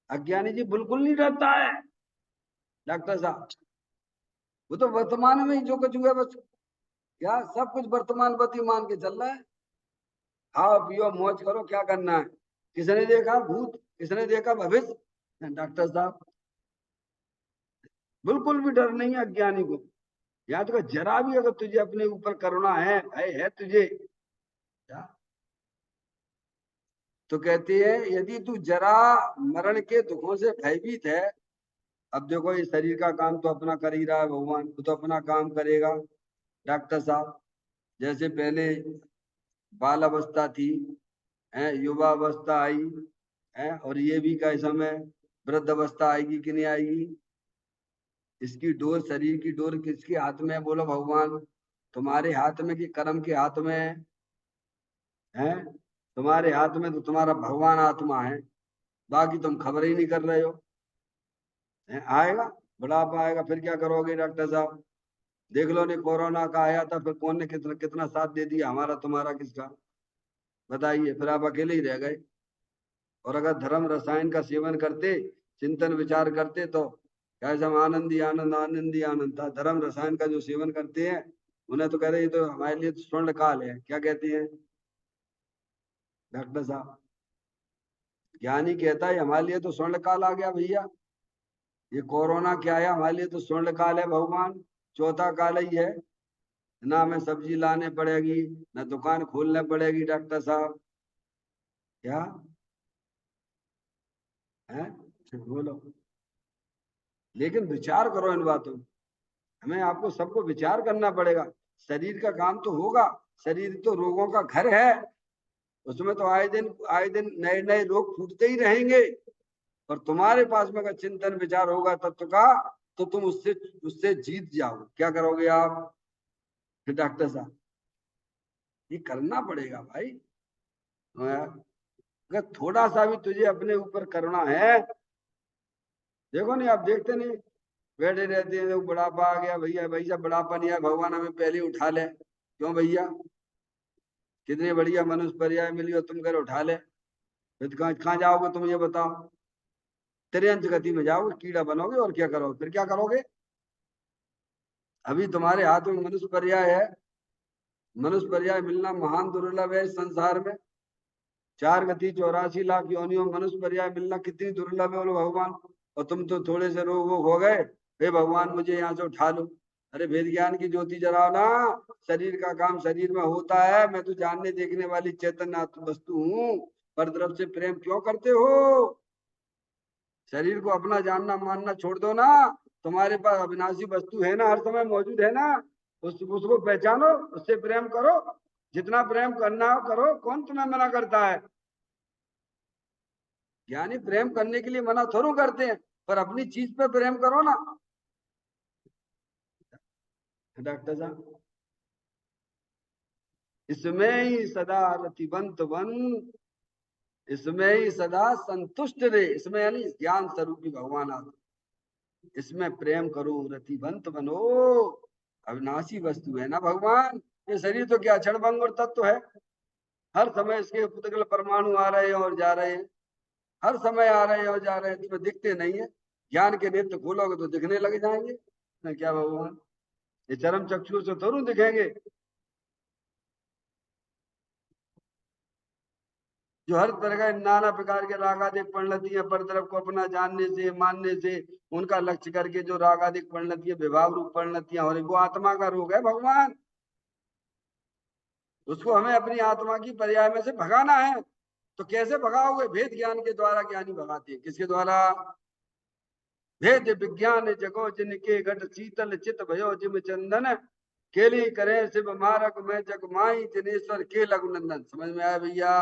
[SPEAKER 1] अज्ञानी जी बिल्कुल नहीं डरता है डॉक्टर साहब। वो तो वर्तमान में ही जो कुछ हुआ बस, क्या सब कुछ वर्तमान गति मान के चल रहा है। खाओ पियो मौज करो, क्या करना है? किसने देखा भूत? किसने देखा भविष्य? डॉक्टर साहब, बिल्कुल भी डर नहीं है अज्ञानी को। याद कर, जरा भी अगर तुझे अपने ऊपर करुणा है, भय है तुझे, क्या? तो कहती है, यदि तू जरा मरण के दुखों से भयभीत है। अब देखो, ये शरीर का काम तो अपना कर ही रहा है भगवान, वो तो अपना काम करेगा डॉक्टर साहब। जैसे पहले बाल अवस्था थी, है युवा अवस्था आई, है और ये भी का समय वृद्ध अवस्था आएगी कि नहीं आएगी? इसकी डोर, शरीर की डोर किसके हाथ में है? बोलो भगवान। तुम्हारे हाथ में कि कर्म के हाथ में है? तुम्हारे हाथ में तो तुम्हारा भगवान आत्मा है। बाकी तुम खबर ही नहीं कर रहे हो। आएगा, बुढ़ापा आएगा, फिर क्या करोगे डॉक्टर साहब? देख लो नहीं, कोरोना का आया था, फिर कौन ने कितना कितना साथ दे दिया, हमारा तुम्हारा किसका? बताइए, फिर आप अकेले ही रह गए। और अगर धर्म रसायन का सेवन करते, चिंतन विचार करते, तो कैसे हम आनंद ही आनंद, आनंद ही आनंद था। धर्म रसायन का जो सेवन करते हैं, उन्हें तो कह रहे, ये तो हमारे लिए तो स्वर्ण काल है। क्या कहती है डॉक्टर साहब? ज्ञानी कहता है हमारे लिए तो स्वर्ण काल आ गया भैया। ये कोरोना क्या है, हमारे लिए तो स्वर्ण काल है भगवान। चौथा काल ही है। ना हमें सब्जी लाने पड़ेगी, ना दुकान खोलने पड़ेगी डॉक्टर साहब। क्या है? बोलो। लेकिन विचार करो इन बातों। हमें आपको सबको विचार करना पड़ेगा। शरीर का काम तो होगा, शरीर तो रोगों का घर है। उसमें तो आए दिन नए नए रोग फूटते ही रहेंगे। और तुम्हारे पास में अगर चिंतन विचार होगा तत्व का, तो तुम उससे उससे जीत जाओगे। क्या करोगे आप डॉक्टर साहब? ये करना पड़ेगा भाई। अगर थोड़ा सा भी तुझे अपने ऊपर करना है, देखो नहीं, आप देखते नहीं, बैठे रहते हैं, बुढ़ापा आ गया भैया, भैया बुढ़ापा नहीं आया, भगवान हमें पहले ही उठा ले। क्यों भैया? कितनी बढ़िया मनुष्य पर्याय मिली और तुम घर उठा ले। फिर कहाँ कहाँ जाओगे तुम, ये बताओ? त्रियंत गति में जाओगे, कीड़ा बनोगे, और क्या करोगे? फिर क्या करोगे? अभी तुम्हारे हाथ में मनुष्य पर्याय है। मनुष्य पर्याय मिलना महान दुर्लभ है इस संसार में। 4 गति 84 लाख योनियों, मनुष्य पर्याय मिलना कितनी दुर्लभ है, बोलो भगवान। और तुम तो थोड़े से रोग वोग हो गए, हे भगवान मुझे यहाँ से उठा लो। अरे वेद ज्ञान की ज्योति जलाओ ना। शरीर का काम शरीर में होता है, मैं तो जानने देखने वाली चैतन्य वस्तु हूँ। पर तरफ से प्रेम क्यों करते हो? शरीर को अपना जानना मानना छोड़ दो ना। तुम्हारे पास अविनाशी वस्तु है ना, हर समय मौजूद है ना। उसको पहचानो, उससे प्रेम करो। जितना प्रेम करना हो करो, कौन तुम्हें मना करता है? ज्ञानी प्रेम करने के लिए मना थोड़ू करते हैं, पर अपनी चीज पे प्रेम करो ना डॉक्टर साहब। इसमें ही सदा रतिवंत बन, इसमें ही सदा संतुष्ट रहे। इसमें यानी ज्ञान स्वरूपी भगवान आते, इसमें प्रेम करो, रतिवंत बनो। अविनाशी वस्तु है ना भगवान। ये शरीर तो क्या क्षण भंगुर तत्व है। हर समय इसके पुतगल परमाणु आ रहे हैं और जा रहे हैं। हर समय आ रहे हैं और जा रहे हैं, तुम्हें दिखते नहीं है। ज्ञान के नेत्र खोलोगे तो दिखने लग जाएंगे। क्या भगवान? ये चरम चक्षु से थोड़ू दिखेंगे। जो हर तरह का नाना प्रकार के रागादिक परिणतियां पर तरफ को अपना जानने से मानने से, उनका लक्ष्य करके जो रागादिक परिणतियां विभाव रूप परिणतियां हो रही, वो आत्मा का रोग है भगवान। उसको हमें अपनी आत्मा की पर्याय में से भगाना है। तो कैसे भगाओगे? भेद ज्ञान के द्वारा ज्ञानी भगाते हैं। किसके द्वारा? भेद विज्ञान जगो जिनके घट शीतल चित भयो जिम चंदन, केली करे शिव मारक में जग माई जनेश्वर के लघुनंदन। समझ में आया भैया?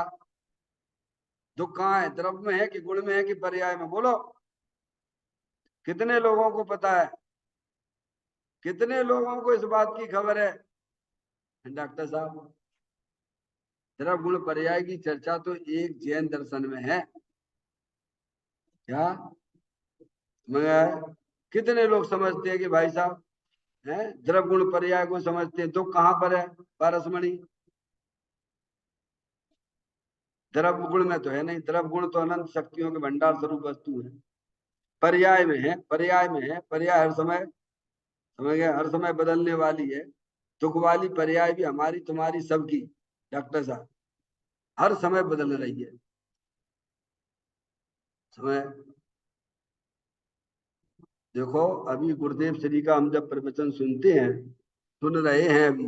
[SPEAKER 1] दुख कहाँ है? द्रव्य में है कि गुण में है कि पर्याय में? बोलो। कितने लोगों को पता है? कितने लोगों को इस बात की खबर है डॉक्टर साहब? द्रव्य गुण पर्याय की चर्चा तो एक जैन दर्शन में है। क्या मगर कितने लोग समझते हैं कि भाई साहब है, द्रव्य गुण पर्याय को समझते हैं। दुख कहाँ पर है पारसमणि? द्रव्य गुण में तो है नहीं। द्रव्य गुण तो अनंत शक्तियों के भंडार स्वरूप वस्तु है। पर्याय में है, पर्याय में है। पर्याय हर समय, समझ गए, हर समय बदलने वाली है। दुख वाली पर्याय भी हमारी तुम्हारी सबकी डॉक्टर साहब हर समय बदल रही है। समय देखो, अभी गुरुदेव श्री का हम जब प्रवचन सुनते हैं, सुन रहे हैं अभी,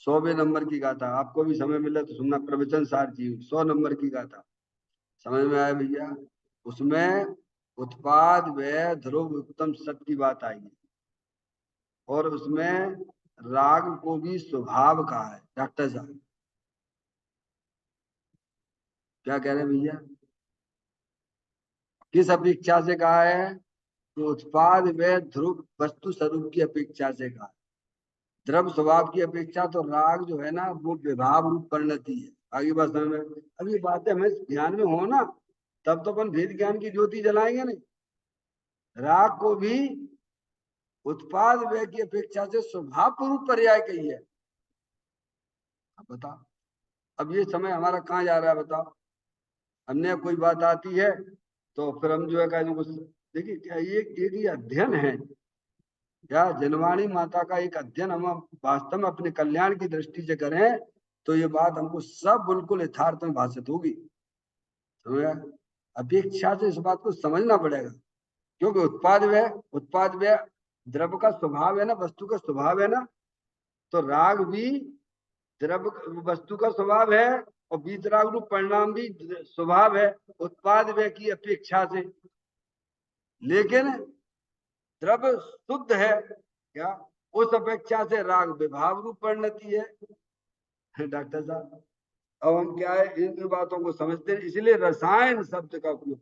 [SPEAKER 1] 100वें नंबर की गाथा। आपको भी समय मिला तो सुनना, प्रवचन सार जी 100 नंबर की गाथा। समझ में आया भैया? उसमें उत्पाद व ध्रुव उत्तम सत्य की बात आई है। और उसमें राग को भी स्वभाव कहा है डॉक्टर साहब। क्या कह रहे हैं भैया? किस अपेक्षा से कहा है? तो उत्पाद व ध्रुव वस्तु स्वरूप की अपेक्षा से कहा। द्रव्य स्वभाव की अपेक्षा तो राग जो है ना, वो विभाव रूप परिणति है। आगे बात समझ में? अब ये बातें हमें ध्यान में हो ना, तब तो अपन भेद ज्ञान की ज्योति जलाएंगे नहीं। राग को भी उत्पाद व्यय की अपेक्षा से स्वभाव पूर्व पर्याय कही है। अब बताओ, अब ये समय हमारा कहाँ जा रहा है बताओ। अन्य कोई बात आती है तो फिर हम जो है कहने को, देखिए क्या ये अध्ययन है, क्या जनवाणी माता का एक अध्ययन हम वास्तव में अपने कल्याण की दृष्टि से करें तो ये बात हमको सब बिल्कुल यथार्थ में भाषित होगी। समझा? अपेक्षा से इस बात को समझना पड़ेगा, क्योंकि उत्पाद व्यय द्रव्य का स्वभाव है ना, वस्तु का स्वभाव है ना। तो राग भी द्रव्य वस्तु का स्वभाव है और बीतराग रूप परिणाम भी स्वभाव है उत्पाद व्यय की अपेक्षा से। लेकिन द्रव्य शुद्ध है क्या, उस अपेक्षा से राग विभाव रूप परिणति है। डॉक्टर साहब, अब हम क्या है इन बातों को समझते हैं, इसलिए रसायन शब्द का उपयोग।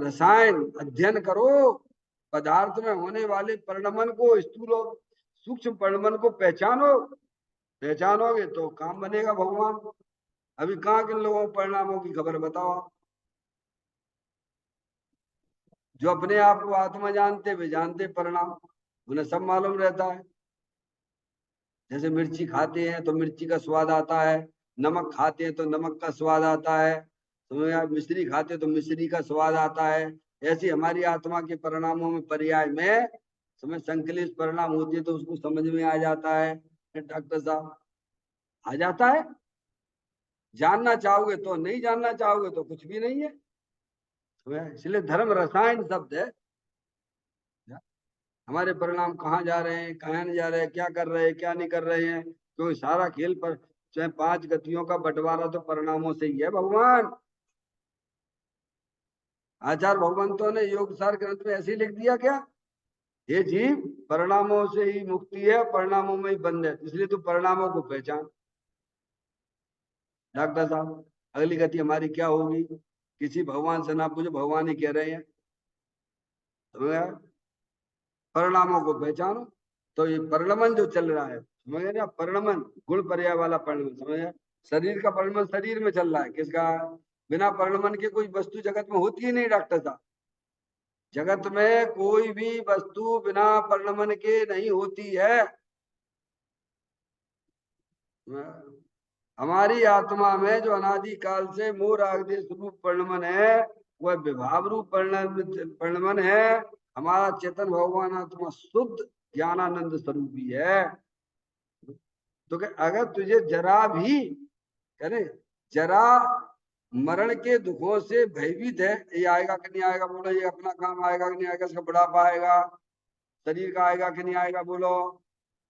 [SPEAKER 1] रसायन अध्ययन करो, पदार्थ में होने वाले परिणमन को, स्थूल और सूक्ष्म परिणमन को पहचानोगे तो काम बनेगा भगवान। अभी कहाँ किन लोगों को परिणामों की खबर बताओ आप। जो अपने आप को आत्मा जानते वे जानते परिणाम, उन्हें सब मालूम रहता है। जैसे मिर्ची खाते हैं तो मिर्ची का स्वाद आता है, नमक खाते हैं तो नमक का स्वाद आता है, समझ आप, मिश्री खाते हैं तो मिश्री का स्वाद आता है। ऐसी हमारी आत्मा के परिणामों में पर्याय में समझ संकलित परिणाम होती है तो उसको समझ में आ जाता है। डॉक्टर साहब, आ जाता है। जानना चाहोगे तो, नहीं जानना चाहोगे तो कुछ भी नहीं है। इसलिए धर्म रसायन शब्द है। हमारे परिणाम कहाँ जा रहे हैं, कहाँ नहीं जा रहे हैं, क्या कर रहे हैं, क्या नहीं कर रहे हैं, क्योंकि सारा खेल पर चाहे 5 गतियों का बंटवारा तो परिणामों से ही है भगवान। आचार्य भगवंतों ने योग सार ग्रंथ में ऐसे ही लिख दिया क्या, ये जीव परिणामों से ही मुक्ति है, परिणामों में ही बंद है, इसलिए तू परिणामों को पहचान। डॉक्टर साहब, अगली गति हमारी क्या होगी, किसी भगवान से ना पूछो, भगवान ही कह रहे हैं तो परिणामों को पहचानो। तो ये परिणमन जो चल रहा है, समझ ना, परिणमन गुण पर्याय वाला परिणमन, समझ, शरीर का परिणमन शरीर में चल रहा है, किसका, बिना परिणमन के कोई वस्तु जगत में होती ही नहीं डॉक्टर साहब। जगत में कोई भी वस्तु बिना परिणमन के नहीं होती है। हमारी आत्मा में जो अनादि काल से मोह राग देश रूप परिणमन है, वह विभाव रूप परिणमन है। हमारा चेतन भगवान आत्मा शुद्ध ज्ञानानंद स्वरूप ही है। तो अगर तुझे जरा भी करे, जरा मरण के दुखों से भयभीत है, ये आएगा कि नहीं आएगा बोलो, ये अपना काम आएगा कि नहीं आएगा, इसका बुढ़ापा आएगा, शरीर का आएगा कि नहीं आएगा बोलो,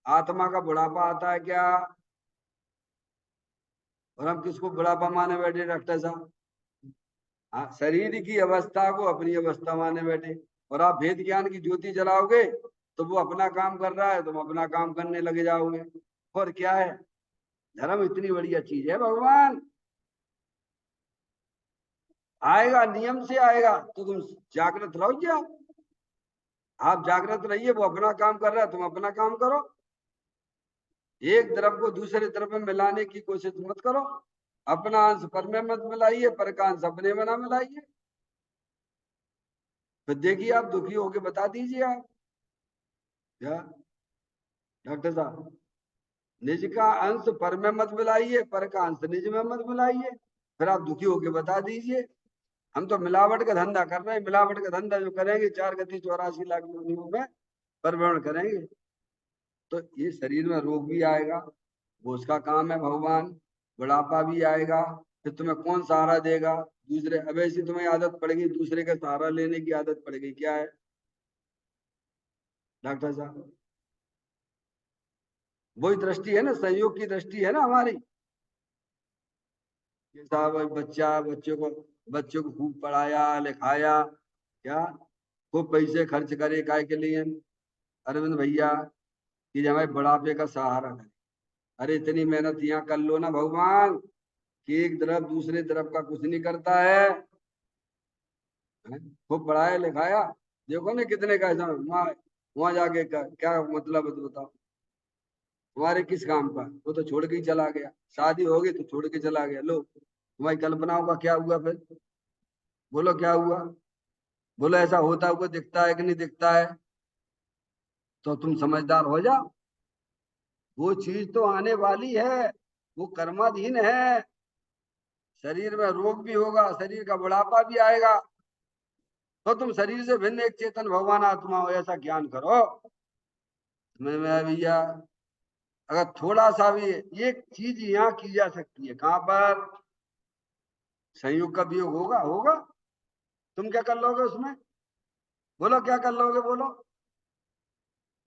[SPEAKER 1] आत्मा का बुढ़ापा आता है क्या। और हम किसको बुढ़ापा माने बैठे डॉक्टर साहब, हाँ, शरीर की अवस्था को अपनी अवस्था माने बैठे। और आप भेद ज्ञान की ज्योति जलाओगे तो वो अपना काम कर रहा है, तुम अपना काम करने लगे जाओगे। और क्या है, धर्म इतनी बढ़िया चीज है भगवान। आएगा नियम से आएगा तो तुम जागृत रहोगे, आप जागृत रहिए, वो अपना काम कर रहा है, तुम अपना काम करो। एक द्रव को दूसरे द्रव में मिलाने की कोशिश मत करो, अपना अंश पर में मत मिलाइए, पर का अंश अपने में ना मिलाइए। फिर देखिए आप दुखी होके बता दीजिए आप क्या डॉक्टर साहब, निज का अंश पर में मत मिलाइए, पर का अंश निज में मत मिलाइए, फिर आप दुखी होके बता दीजिए। हम तो मिलावट का धंधा कर रहे हैं, मिलावट का धंधा जो करेंगे 4 गति 84 लाख योनियों में परिभ्रमण करेंगे तो ये शरीर में रोग भी आएगा, वो उसका काम है भगवान। बुढ़ापा भी आएगा, फिर तुम्हें कौन सहारा देगा, दूसरे। अब ऐसी तुम्हें आदत पड़ गई, दूसरे का सहारा लेने की आदत पड़ गई, क्या है डॉक्टर साहब, वही दृष्टि है ना, संयोग की दृष्टि है ना हमारी। ये साहब बच्चों को खूब पढ़ाया लिखाया, क्या खूब पैसे खर्च करे काय के लिए अरविंद भैया, कि जो हमारे बुढ़ापे का सहारा है। अरे इतनी मेहनत यहाँ कर लो ना भगवान, कि एक तरफ दूसरे तरफ का कुछ नहीं करता है। खूब पढ़ाया लिखाया, देखो ना कितने का है, वहां जाके क्या मतलब है तो बताओ, तुम्हारे किस काम का, वो तो छोड़ के ही चला गया, शादी हो गई तो छोड़ के चला गया, लो तुम्हारी कल्पनाओं का क्या हुआ फिर? बोलो क्या हुआ? बोलो ऐसा होता हुआ दिखता है कि नहीं दिखता है? तो तुम समझदार हो जाओ। वो चीज तो आने वाली है, वो कर्माधीन है। शरीर में रोग भी होगा, शरीर का बुढ़ापा भी आएगा, तो तुम शरीर से भिन्न एक चेतन भगवान आत्मा हो, ऐसा ज्ञान करो। समझ में आया भैया? अगर थोड़ा सा भी एक चीज यहाँ की जा सकती है, कहाँ पर? संयोग का वियोग होगा, होगा। तुम क्या कर लोगे उसमें? बोलो क्या कर लोगे, बोलो।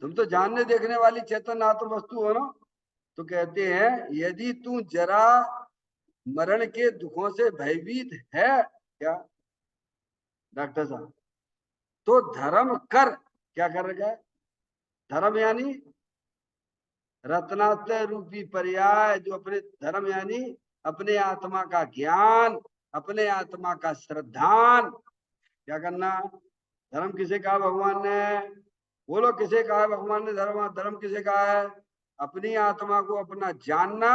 [SPEAKER 1] तुम तो जानने देखने वाली चेतन आत्म वस्तु हो ना। तो कहते हैं यदि तू जरा मरण के दुखों से भयभीत है क्या डॉक्टर साहब, तो धर्म कर। क्या कर रखा है? धर्म यानी रत्नात्रय रूपी पर्याय, जो अपने धर्म यानी अपने आत्मा का ज्ञान, अपने आत्मा का श्रद्धान। क्या करना? धर्म किसे कहा भगवान ने? बोलो किसे कहा है भगवान ने धर्म? धर्म किसे कहा है? अपनी आत्मा को अपना जानना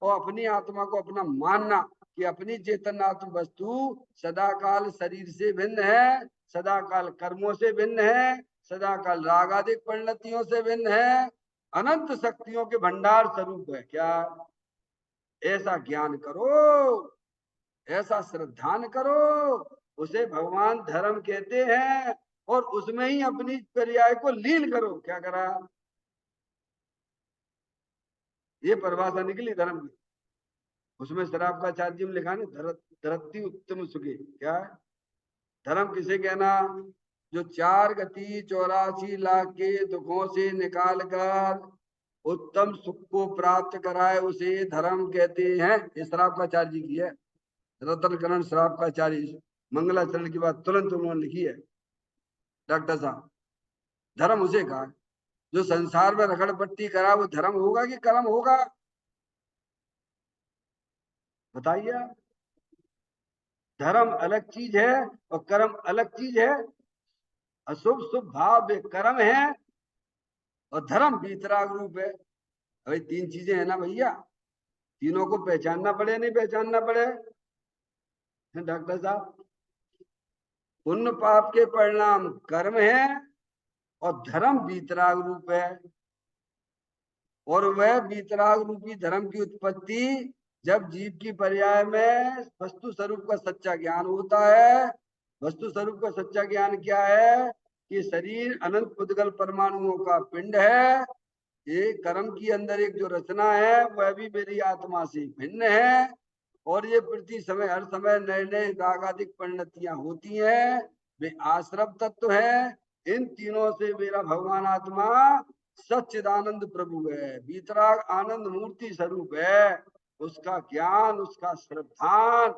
[SPEAKER 1] और अपनी आत्मा को अपना मानना कि अपनी चेतनात्म वस्तु सदा काल शरीर से भिन्न है, सदा काल कर्मों से भिन्न है, सदा काल रागादिक परिणतियों से भिन्न है, अनंत शक्तियों के भंडार स्वरूप है। क्या? ऐसा ज्ञान करो, ऐसा श्रद्धान करो, उसे भगवान धर्म कहते हैं। और उसमें ही अपनी पर्याय को लीन करो। क्या करा? ये परिभाषा निकली धर्म की। उसमें शराब का चार्जियम लिखा है, धरती उत्तम सुखी। क्या है? धर्म किसे कहना? जो 4 गति 84 लाख के दुखों से निकाल कर उत्तम सुख को प्राप्त कराए, उसे धर्म कहते हैं। ये शराब का चार्जी की है, रतनकरण शराब का चार्य, मंगलाचरण की बात तुरंत उन्होंने लिखी है डॉक्टर साहब। धर्म उसे कहा जो संसार में रगड़ पट्टी करा, वो धर्म होगा कि कर्म होगा? बताइए आप। धर्म अलग चीज है और कर्म अलग चीज है। अशुभ शुभ भाव वे कर्म है और धर्म वितराग रूप है। अभी 3 चीजें हैं ना भैया, तीनों को पहचानना पड़े, नहीं पहचानना पड़े डॉक्टर साहब? पुण्य पाप के परिणाम कर्म है और धर्म वितराग रूप है। और वह वितराग रूपी धर्म की उत्पत्ति जब जीव की पर्याय में वस्तु स्वरूप का सच्चा ज्ञान होता है। वस्तु स्वरूप का सच्चा ज्ञान क्या है? कि शरीर अनंत पुद्गल परमाणुओं का पिंड है। ये कर्म की अंदर एक जो रचना है वह भी मेरी आत्मा से भिन्न है। और ये प्रति समय हर समय नए नए रागादिक परिणतियां होती हैं, वे आश्रव तत्व है। इन तीनों से मेरा भगवान आत्मा सच्चिदानंद प्रभु है, वितराग आनंद मूर्ति स्वरूप है। उसका ज्ञान, उसका श्रद्धान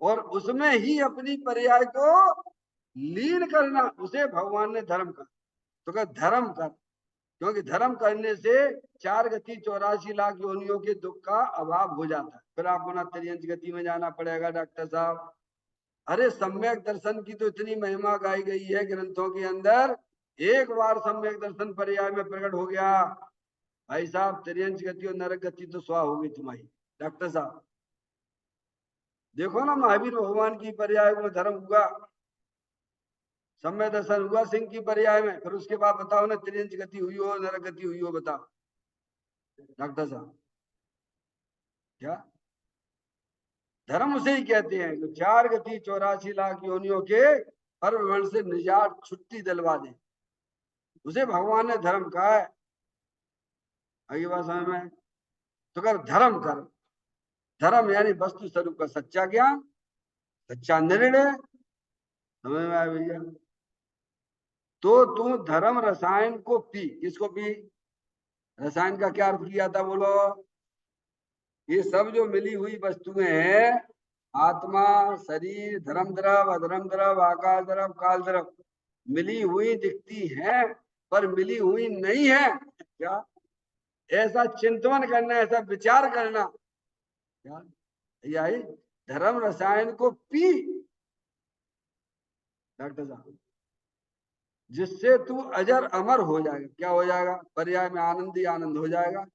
[SPEAKER 1] और उसमें ही अपनी पर्याय को लीन करना, उसे भगवान ने धर्म कर। तो कह धर्म कर, क्योंकि धर्म करने से 4 गति 84 लाख योनियों के दुख का अभाव हो जाता है। फिर आपको ना त्रियंच गति में जाना पड़ेगा डॉक्टर साहब। अरे सम्यक दर्शन की तो इतनी महिमा गाई गई है ग्रंथों के अंदर। एक बार सम्यक दर्शन पर्याय में प्रकट हो गया, भाई साहब त्रियंच गति और नरक गति तो स्वाह होगी तुम्हारी डॉक्टर साहब। देखो ना महावीर भगवान की पर्याय में धर्म हुआ, सम्यक दर्शन हुआ सिंह की पर्याय में, फिर उसके बाद बताओ ना त्रियंच गति हुई हो नरक गति हुई हो, बताओ डॉक्टर साहब। क्या? धर्म उसे ही कहते हैं जो 4 गति 84 लाख योनियों के परवर्ण से निजात छुट्टी दिलवा दे, उसे भगवान ने धर्म कहा है। आगे बात समझ में? तो कर धर्म कर। धर्म यानी वस्तु स्वरूप का सच्चा ज्ञान, सच्चा निर्णय। समझ में आया भैया? तो तू धर्म रसायन को पी। किसको पी? रसायन का क्या अर्थ किया था, बोलो? ये सब जो मिली हुई वस्तुएं हैं, आत्मा, शरीर, धर्म द्रव, अधर्म द्रव, आकाश द्रव, काल द्रव, मिली हुई दिखती है पर मिली हुई नहीं है। क्या? ऐसा चिंतन करना, ऐसा विचार करना। क्या? यही धर्म रसायन को पी डॉक्टर साहब, जिससे तू अजर अमर हो जाएगा। क्या हो जाएगा? पर्याय में आनंद ही आनंद हो जाएगा।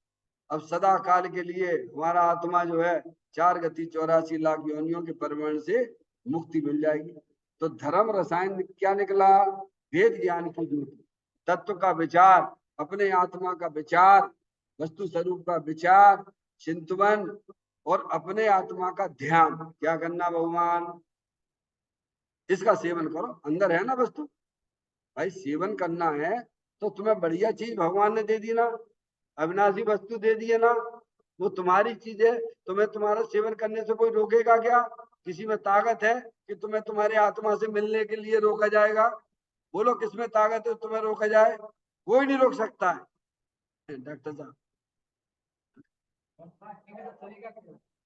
[SPEAKER 1] अब सदा काल के लिए हमारा आत्मा जो है 4 गति 84 लाख योनियों के परिवहन से मुक्ति मिल जाएगी। तो धर्म रसायन क्या निकला? वेद ज्ञान की ज्योति, तत्व का विचार, अपने आत्मा का विचार, वस्तु स्वरूप का विचार, चिंतन और अपने आत्मा का ध्यान। क्या करना भगवान? इसका सेवन करो। अंदर है ना वस्तु, भाई सेवन करना है तो तुम्हें बढ़िया चीज भगवान ने दे दी ना, अविनाशी वस्तु दे दी है ना, वो तुम्हारी चीज है। तुम्हें तुम्हारा सेवन करने से कोई रोकेगा क्या? किसी में ताकत है कि तुम्हें तुम्हारे आत्मा से मिलने के लिए रोका जाएगा? बोलो किसमें ताकत है तुम्हें रोका जाए? कोई नहीं रोक सकता है। डॉक्टर साहब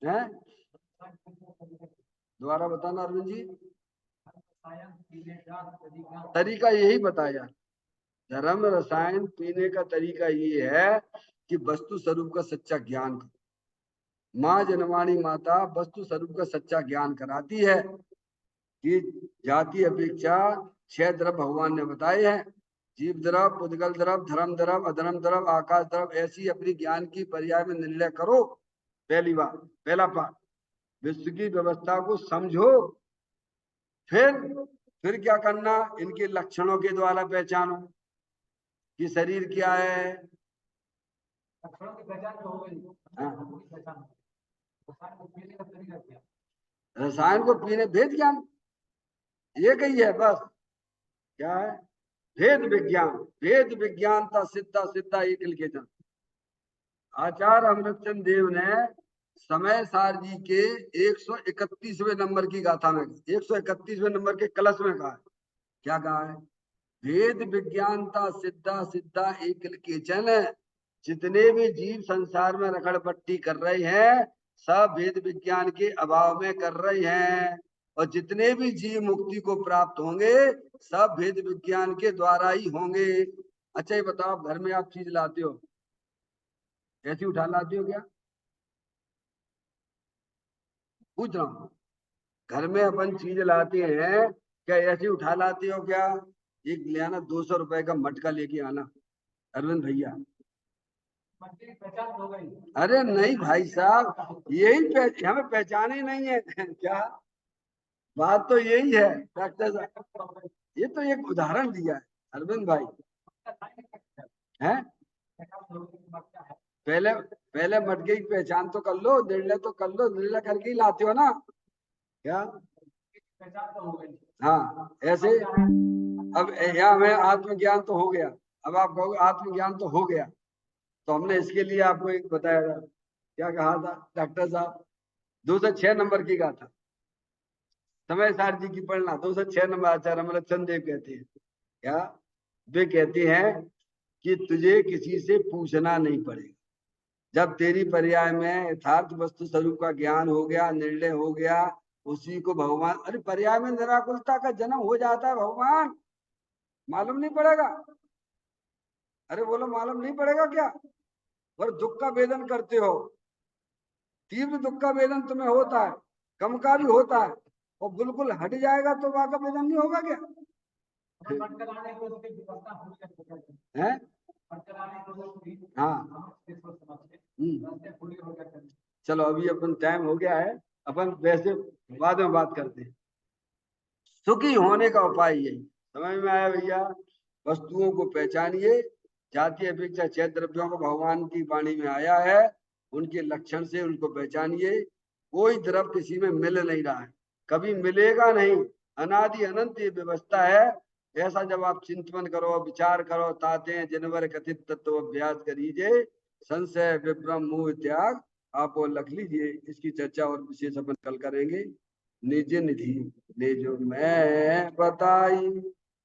[SPEAKER 1] है, दोबारा बताना अरविंद जी। तरीका यही बताया, धर्म रसायन पीने का तरीका ये है कि वस्तु स्वरूप का सच्चा ज्ञान करो। माँ जनवाणी माता वस्तु स्वरूप का सच्चा ज्ञान कराती है कि जाति अपेक्षा 6 द्रव भगवान ने बताए हैं, जीव द्रव, पुद्गल द्रव, धर्म द्रव, अधर्म द्रव, आकाश द्रव। ऐसी अपनी ज्ञान की पर्याय में निर्णय करो। पहली बात, पहला पाठ, विश्व की व्यवस्था को समझो। फिर क्या करना? इनके लक्षणों के द्वारा पहचानो कि शरीर क्या है। लक्षणों की पहचान तो हो गई। हाँ। रसायन को पीने, भेद ज्ञान ये कही है बस। क्या है? भेद विज्ञान। भेद विज्ञानता सिद्धा सिद्धा एक के जन। आचार्य अमृतचंद देव ने समय सार जी के 131वें नंबर की गाथा में, 131वें नंबर के कलश में कहा है। क्या कहा है? भेद विज्ञानता सिद्धा सिद्धा एक के जन। जितने भी जीव संसार में रखड़पट्टी कर रहे हैं सब भेद विज्ञान के अभाव में कर रहे हैं, और जितने भी जीव मुक्ति को प्राप्त होंगे सब भेद विज्ञान के द्वारा ही होंगे। अच्छा ये बताओ, घर में आप चीज लाते हो, ऐसी उठा लाते हो क्या? पूछ रहा हूँ, घर में अपन चीज लाते हैं क्या ऐसे उठा लाते हो क्या? एक ले आना 200 रुपए का मटका लेके आना अरविंद भैया। अरे नहीं भाई साहब, यही हमें पहचान ही नहीं है। क्या बात तो यही है डॉक्टर साहब, ये तो एक उदाहरण दिया है अरविंद भाई। है पहले पहले मटके की पहचान तो कर लो, निर्णय तो कर लो, निर्णय करके ही लाते हो ना। क्या? हाँ ऐसे। अब यहाँ हमें आत्मज्ञान तो हो गया, अब आप कहोगे आत्मज्ञान तो हो गया, तो हमने इसके लिए आपको एक बताया था। क्या कहा था डॉक्टर साहब? 206 नंबर की गाथा समय सार जी की पढ़ना, 206 नंबर। आचार्य अमृतचंद देव कहते हैं क्या? वे कहते हैं कि तुझे किसी से पूछना नहीं पड़ेगा। जब तेरी पर्याय में यथार्थ वस्तु स्वरूप का ज्ञान हो गया, निर्णय हो गया, उसी को भगवान, अरे पर्याय में निराकुलता का जन्म हो जाता है भगवान, मालूम नहीं पड़ेगा? अरे बोलो मालूम नहीं पड़ेगा क्या? और दुख का वेदन करते हो, तीव्र दुख का वेदन तुम्हें होता है, कम का भी होता है, और बिल्कुल हट जाएगा तो वहां का वेदन नहीं होगा क्या? है? हाँ। चलो अभी अपन टाइम हो गया है, अपन वैसे बाद में बात करते हैं। सुखी होने का उपाय यही समझ में आया भैया? वस्तुओं को पहचानिए, जाति अपेक्षा 6 द्रव्यों को भगवान की वाणी में आया है, उनके लक्षण से उनको पहचानिए। कोई द्रव्य किसी में मिल नहीं रहा है, कभी मिलेगा नहीं, अनादि अनंत ये व्यवस्था है। ऐसा जब आप चिंतन करो, विचार करो, ताते जनवर कथित तत्व अभ्यास करीजिए, संशय विभ्रम मोह त्याग आप वो लख लीजिए। इसकी चर्चा और विशेष अपन कल करेंगे। निज निधि ने जो मैं बताई